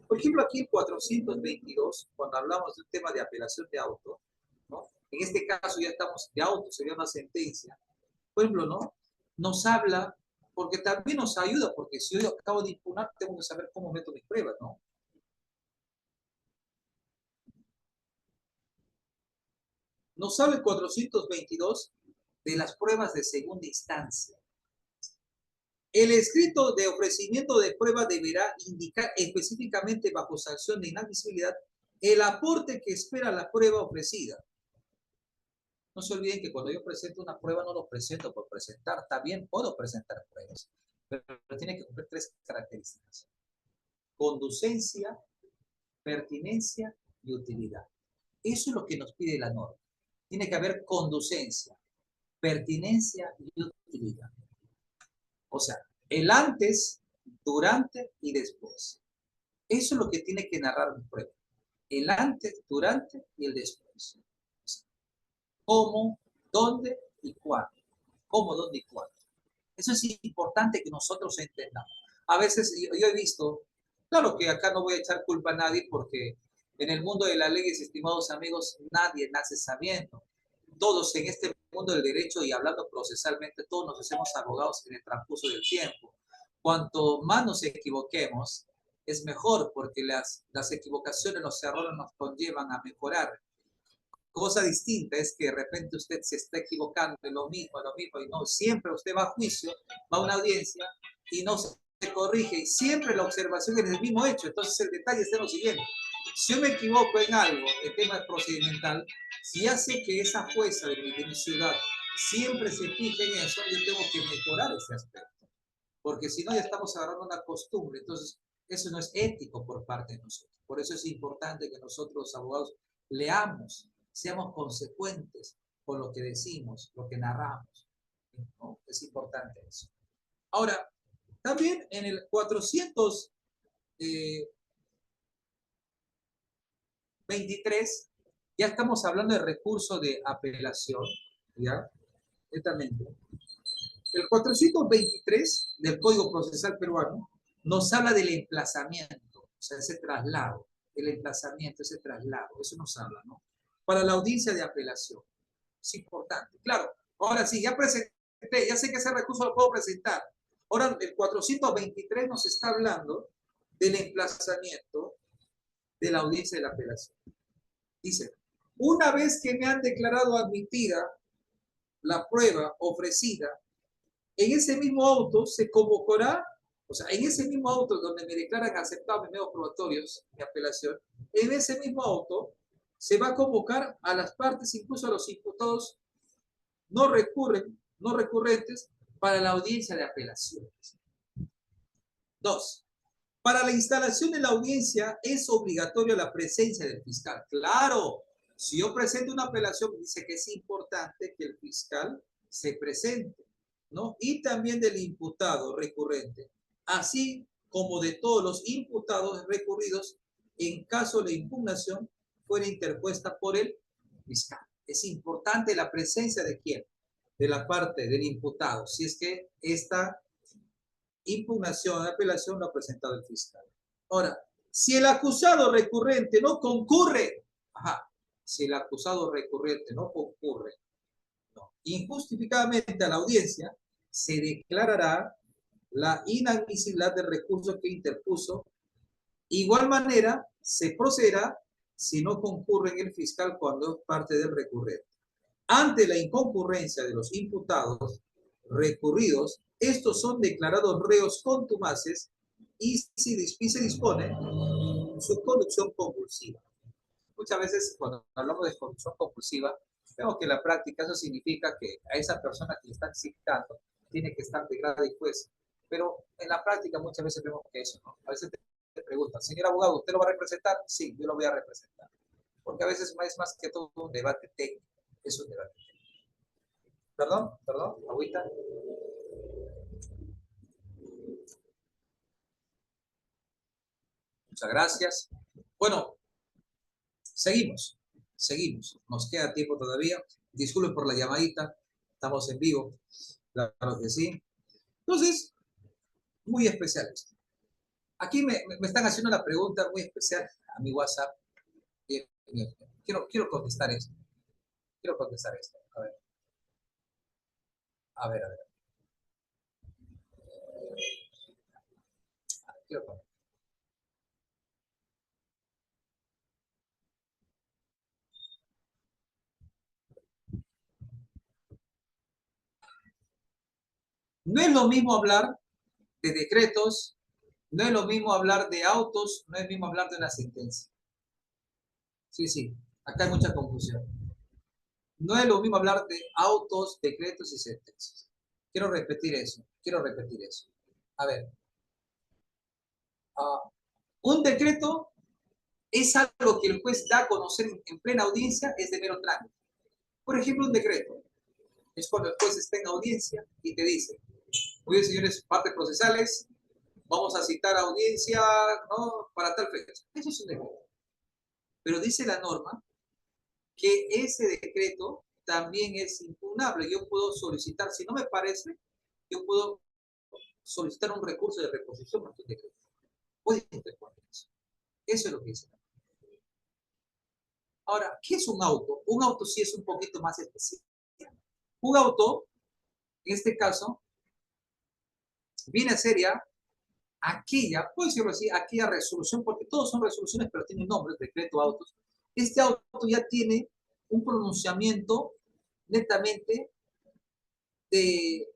Por ejemplo, aquí el 422, cuando hablamos de un tema de apelación de auto, ¿no?, en este caso ya estamos de auto, sería una sentencia. Por ejemplo, ¿no?, nos habla, porque también nos ayuda, porque si yo acabo de impugnar, tengo que saber cómo meto mis pruebas, ¿no? Nos habla el 422 de las pruebas de segunda instancia. El escrito de ofrecimiento de prueba deberá indicar específicamente, bajo sanción de inadmisibilidad, el aporte que espera la prueba ofrecida. No se olviden que cuando yo presento una prueba, no lo presento por presentar. También puedo presentar pruebas, pero tiene que cumplir 3 características: conducencia, pertinencia y utilidad. Eso es lo que nos pide la norma. Tiene que haber conducencia, pertinencia y utilidad. O sea, el antes, durante y después. Eso es lo que tiene que narrar un prueba. El antes, durante y el después. ¿Cómo, dónde y cuándo? ¿Cómo, dónde y cuándo? Eso es importante que nosotros entendamos. A veces yo he visto, claro que acá no voy a echar culpa a nadie, porque en el mundo de las leyes, estimados amigos, nadie nace sabiendo. Todos en este mundo del derecho, y hablando procesalmente, todos nos hacemos abogados en el transcurso del tiempo. Cuanto más nos equivoquemos, es mejor, porque las equivocaciones, los errores nos conllevan a mejorar. Cosa distinta es que de repente usted se está equivocando en lo mismo, y no, siempre usted va a juicio, va a una audiencia y no se corrige, y siempre la observación es el mismo hecho. Entonces el detalle está en lo siguiente: Si yo me equivoco en algo, el tema procedimental, si ya sé que esa jueza de mi ciudad siempre se fija en eso, yo tengo que mejorar ese aspecto. Porque si no, ya estamos agarrando una costumbre. Entonces, eso no es ético por parte de nosotros. Por eso es importante que nosotros, los abogados, leamos, seamos consecuentes con lo que decimos, lo que narramos, ¿no? Es importante eso. Ahora, también en el 423, ya estamos hablando de recurso de apelación, ¿ya? Netamente. El 423 del Código Procesal Peruano nos habla del emplazamiento, o sea, ese traslado, el emplazamiento, ese traslado, eso nos habla, ¿no? Para la audiencia de apelación. Es importante. Claro, ahora sí, ya presenté, ya sé que ese recurso lo puedo presentar. Ahora, el 423 nos está hablando del emplazamiento de la audiencia de la apelación. Dice, una vez que me han declarado admitida la prueba ofrecida, en ese mismo auto se convocará, o sea, en ese mismo auto donde me declaran aceptado mis medios probatorios, mi apelación, en ese mismo auto se va a convocar a las partes, incluso a los imputados no recurrentes, para la audiencia de apelaciones. 2. Para la instalación de la audiencia es obligatoria la presencia del fiscal. Claro, si yo presento una apelación, dice que es importante que el fiscal se presente, ¿no? Y también del imputado recurrente, así como de todos los imputados recurridos en caso de impugnación fuera interpuesta por el fiscal. Es importante la presencia de quién, de la parte del imputado, si es que esta impugnación, apelación lo ha presentado el fiscal. Ahora, si el acusado recurrente no concurre, si el acusado recurrente no concurre injustificadamente a la audiencia, se declarará la inadmisibilidad del recurso que interpuso. Igual manera, se procederá si no concurre en el fiscal cuando es parte del recurrente. Ante la inconcurrencia de los imputados recurridos, estos son declarados reos contumaces y se dispone su conducción compulsiva. Muchas veces cuando hablamos de conducción compulsiva, vemos que en la práctica eso significa que a esa persona que le está citando tiene que estar de grado y juez. Pero en la práctica muchas veces vemos que eso, ¿no? A veces te preguntan, señor abogado, ¿usted lo va a representar? Sí, yo lo voy a representar. Porque a veces es más que todo un debate técnico. Es un debate técnico. Perdón, agüita. Muchas gracias. Bueno, seguimos. Nos queda tiempo todavía. Disculpen por la llamadita. Estamos en vivo. Claro que sí. Entonces, muy especial esto. Aquí me están haciendo una pregunta muy especial a mi WhatsApp. Quiero contestar esto. A ver. Quiero contestar. No es lo mismo hablar de decretos, no es lo mismo hablar de autos, no es lo mismo hablar de una sentencia. Sí, acá hay mucha confusión. No es lo mismo hablar de autos, decretos y sentencias. Quiero repetir eso. A ver, un decreto es algo que el juez da a conocer en plena audiencia, es de mero trámite. Por ejemplo, un decreto es cuando el juez está en audiencia y te dice, muy bien, señores, partes procesales, vamos a citar audiencia, ¿no?, para tal fecha. Eso es un decreto. Pero dice la norma que ese decreto también es impugnable. Yo puedo solicitar, si no me parece, yo puedo solicitar un recurso de reposición por tu decreto. Puede interponer eso. Eso es lo que dice. Ahora, ¿qué es un auto? Un auto sí es un poquito más específico. Un auto, en este caso, viene a ser ya aquella, puedo decirlo así, aquella resolución, porque todos son resoluciones, pero tienen nombres, decreto, autos. Este auto ya tiene un pronunciamiento netamente de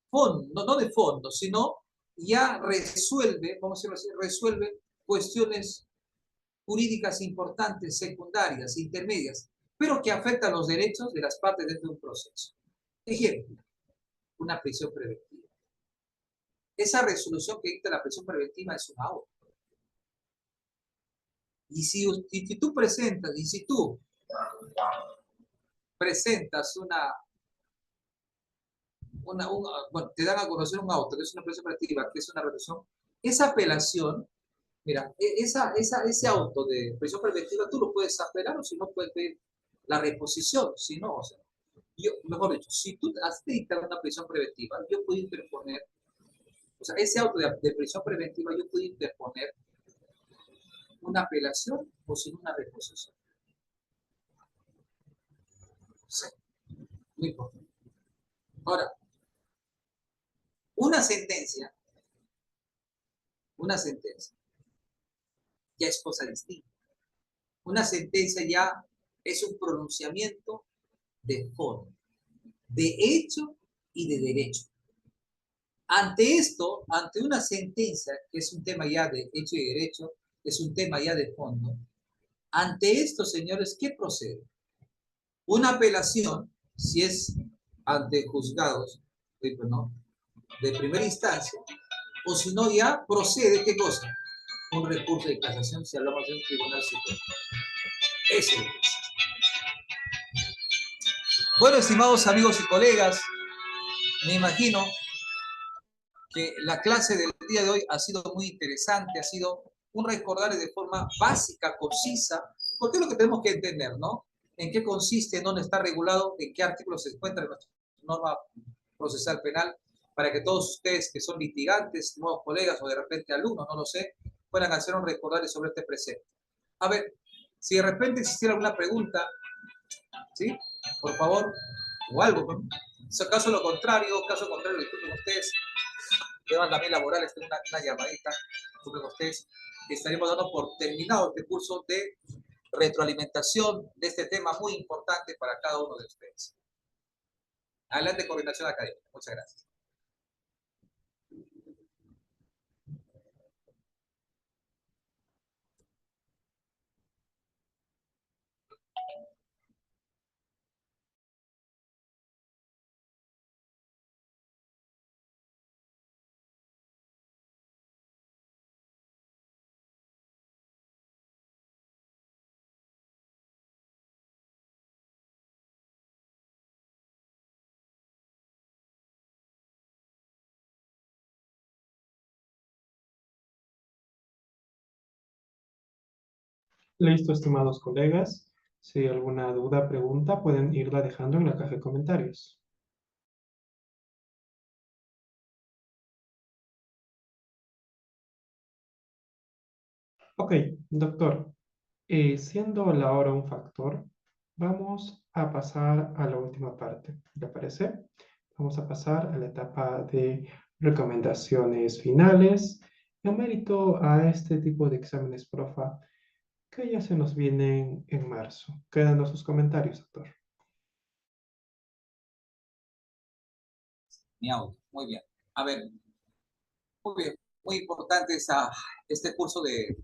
fondo, no de fondo, sino ya resuelve, vamos a decirlo así, resuelve cuestiones jurídicas importantes, secundarias, intermedias, pero que afectan los derechos de las partes dentro de un proceso. Ejemplo, una prisión preventiva. Esa resolución que dicta la prisión preventiva es una auto. Y si tú presentas bueno, te dan a conocer un auto, que es una prisión preventiva, que es una resolución, esa apelación, mira, ese auto de prisión preventiva tú lo puedes apelar o si no puedes pedir la reposición, si no, o sea, mejor dicho, si tú has dictado una prisión preventiva, yo puedo interponer, o sea, ese auto de prisión preventiva, yo puedo interponer una apelación o sin una reposición. Sí, muy importante. Ahora, una sentencia ya es cosa distinta. Una sentencia ya es un pronunciamiento de forma, de hecho y de derecho. Ante esto, ante una sentencia, que es un tema ya de hecho y derecho, es un tema ya de fondo, ante esto, señores, ¿qué procede? Una apelación, si es ante juzgados de primera instancia, o si no ya procede, ¿qué cosa? Un recurso de casación si hablamos de un tribunal supremo. Eso es. Bueno, estimados amigos y colegas, me imagino que la clase del día de hoy ha sido muy interesante, ha sido un recordar de forma básica, concisa, porque es lo que tenemos que entender, ¿no? En qué consiste, en dónde está regulado, en qué artículo se encuentra en nuestra norma procesal penal, para que todos ustedes que son litigantes, nuevos colegas o de repente alumnos, no lo sé, puedan hacer un recordar sobre este presente. A ver, si de repente existiera alguna pregunta, ¿sí? Por favor, o algo, ¿no? Caso contrario, disculpen ustedes, temas también laborales, tengo una llamadita, disculpen ustedes, que estaremos dando por terminado este curso de retroalimentación de este tema muy importante para cada uno de ustedes. Adelante, coordinación académica. Muchas gracias. Listo, estimados colegas. Si hay alguna duda, pregunta, pueden irla dejando en la caja de comentarios. Ok, doctor. Siendo la hora un factor, vamos a pasar a la última parte. ¿Le parece? Vamos a pasar a la etapa de recomendaciones finales. En mérito a este tipo de exámenes, profa, que ya se nos vienen en marzo. Quedan sus comentarios, doctor. Mi audio, muy bien. A ver, muy bien, muy importante este curso de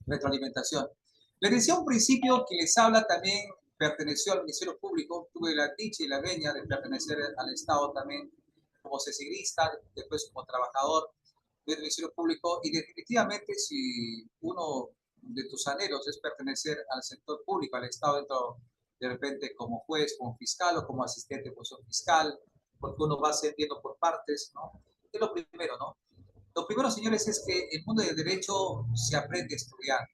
retroalimentación. Les decía un principio que les habla también, perteneció al Ministerio Público, tuve la dicha y la venia de pertenecer al Estado también como cesigrista, después como trabajador del Ministerio Público, y definitivamente si uno de tus anhelos es pertenecer al sector público, al Estado, dentro de repente como juez, como fiscal o como asistente de función fiscal, porque uno va ascendiendo por partes, ¿no? Es lo primero, ¿no? Lo primero, señores, es que el mundo del derecho se aprende a estudiar.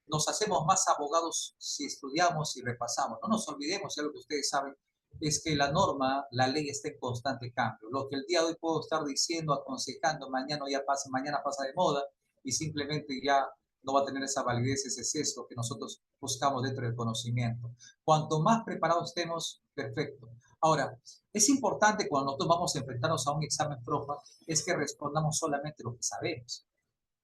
Nos hacemos más abogados si estudiamos y repasamos. No nos olvidemos, ya lo que ustedes saben, es que la norma, la ley está en constante cambio. Lo que el día de hoy puedo estar diciendo, aconsejando, mañana pasa de moda y simplemente ya no va a tener esa validez, ese sesgo que nosotros buscamos dentro del conocimiento. Cuanto más preparados estemos, perfecto. Ahora, es importante cuando nosotros vamos a enfrentarnos a un examen PROFA, es que respondamos solamente lo que sabemos,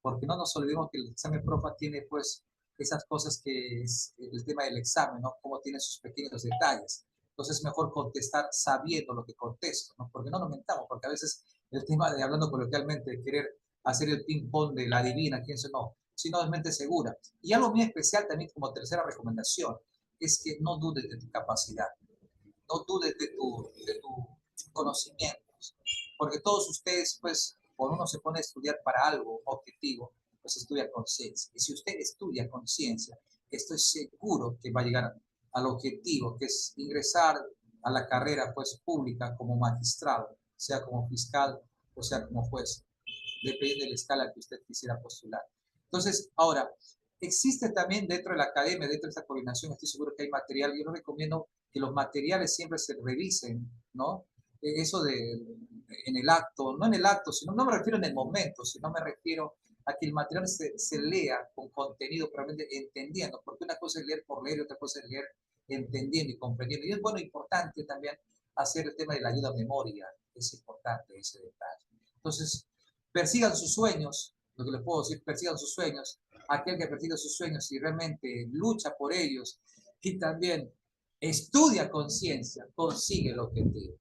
porque no nos olvidemos que el examen PROFA tiene pues esas cosas que es el tema del examen, ¿no? Cómo tiene sus pequeños detalles. Entonces es mejor contestar sabiendo lo que contesto, ¿no? Porque no nos mentamos, porque a veces el tema de, hablando coloquialmente, de querer hacer el ping-pong de la adivina, quién se no, sino de mente segura. Y algo muy especial también como tercera recomendación, es que no dudes de tu capacidad, no dudes de tus conocimientos, porque todos ustedes, pues, cuando uno se pone a estudiar para algo objetivo, pues estudia conciencia. Y si usted estudia conciencia, estoy seguro que va a llegar al objetivo, que es ingresar a la carrera, pues, pública como magistrado, sea como fiscal o sea como juez, depende de la escala que usted quisiera postular. Entonces, ahora, existe también dentro de la academia, dentro de esta coordinación, estoy seguro que hay material. Yo les recomiendo que los materiales siempre se revisen, ¿no? Eso en el acto, no en el acto, sino, no me refiero en el momento, sino me refiero a que el material se lea con contenido, realmente entendiendo, porque una cosa es leer por leer y otra cosa es leer entendiendo y comprendiendo. Y es bueno, importante también hacer el tema de la ayuda a memoria, es importante ese detalle. Entonces, persigan sus sueños, lo que les puedo decir, persigan sus sueños. Aquel que persigue sus sueños y realmente lucha por ellos y también estudia conciencia, consigue el objetivo.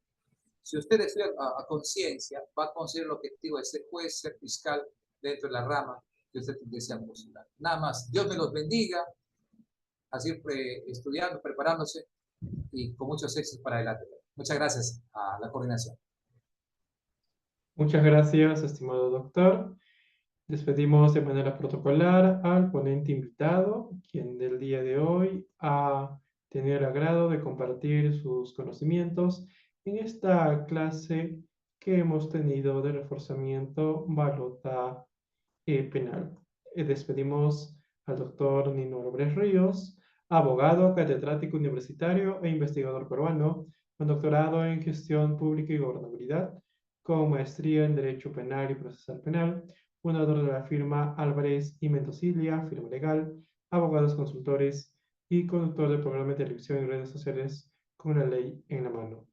Si usted estudia a conciencia, va a conseguir el objetivo de ser juez, ser fiscal dentro de la rama que usted desea postular. Nada más. Dios me los bendiga, así estudiando, preparándose y con muchos éxitos para adelante. Muchas gracias a la coordinación. Muchas gracias, estimado doctor. Despedimos de manera protocolar al ponente invitado, quien del día de hoy ha tenido el agrado de compartir sus conocimientos en esta clase que hemos tenido de reforzamiento balota penal. Despedimos al doctor Nino López Ríos, abogado, catedrático universitario e investigador peruano, con doctorado en gestión pública y gobernabilidad, con maestría en Derecho Penal y Procesal Penal, fundador de la firma Álvarez y Mendocilia, firma legal, abogados consultores y conductor del programa de televisión y redes sociales con la ley en la mano.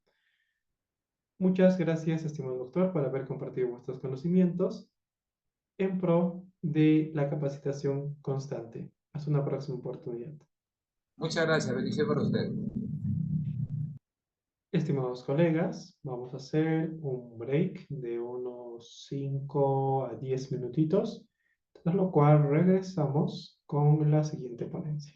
Muchas gracias, estimado doctor, por haber compartido vuestros conocimientos en pro de la capacitación constante. Hasta una próxima oportunidad. Muchas gracias. Bendición para usted. Estimados colegas, vamos a hacer un break de unos 5 a 10 minutitos, tras lo cual regresamos con la siguiente ponencia.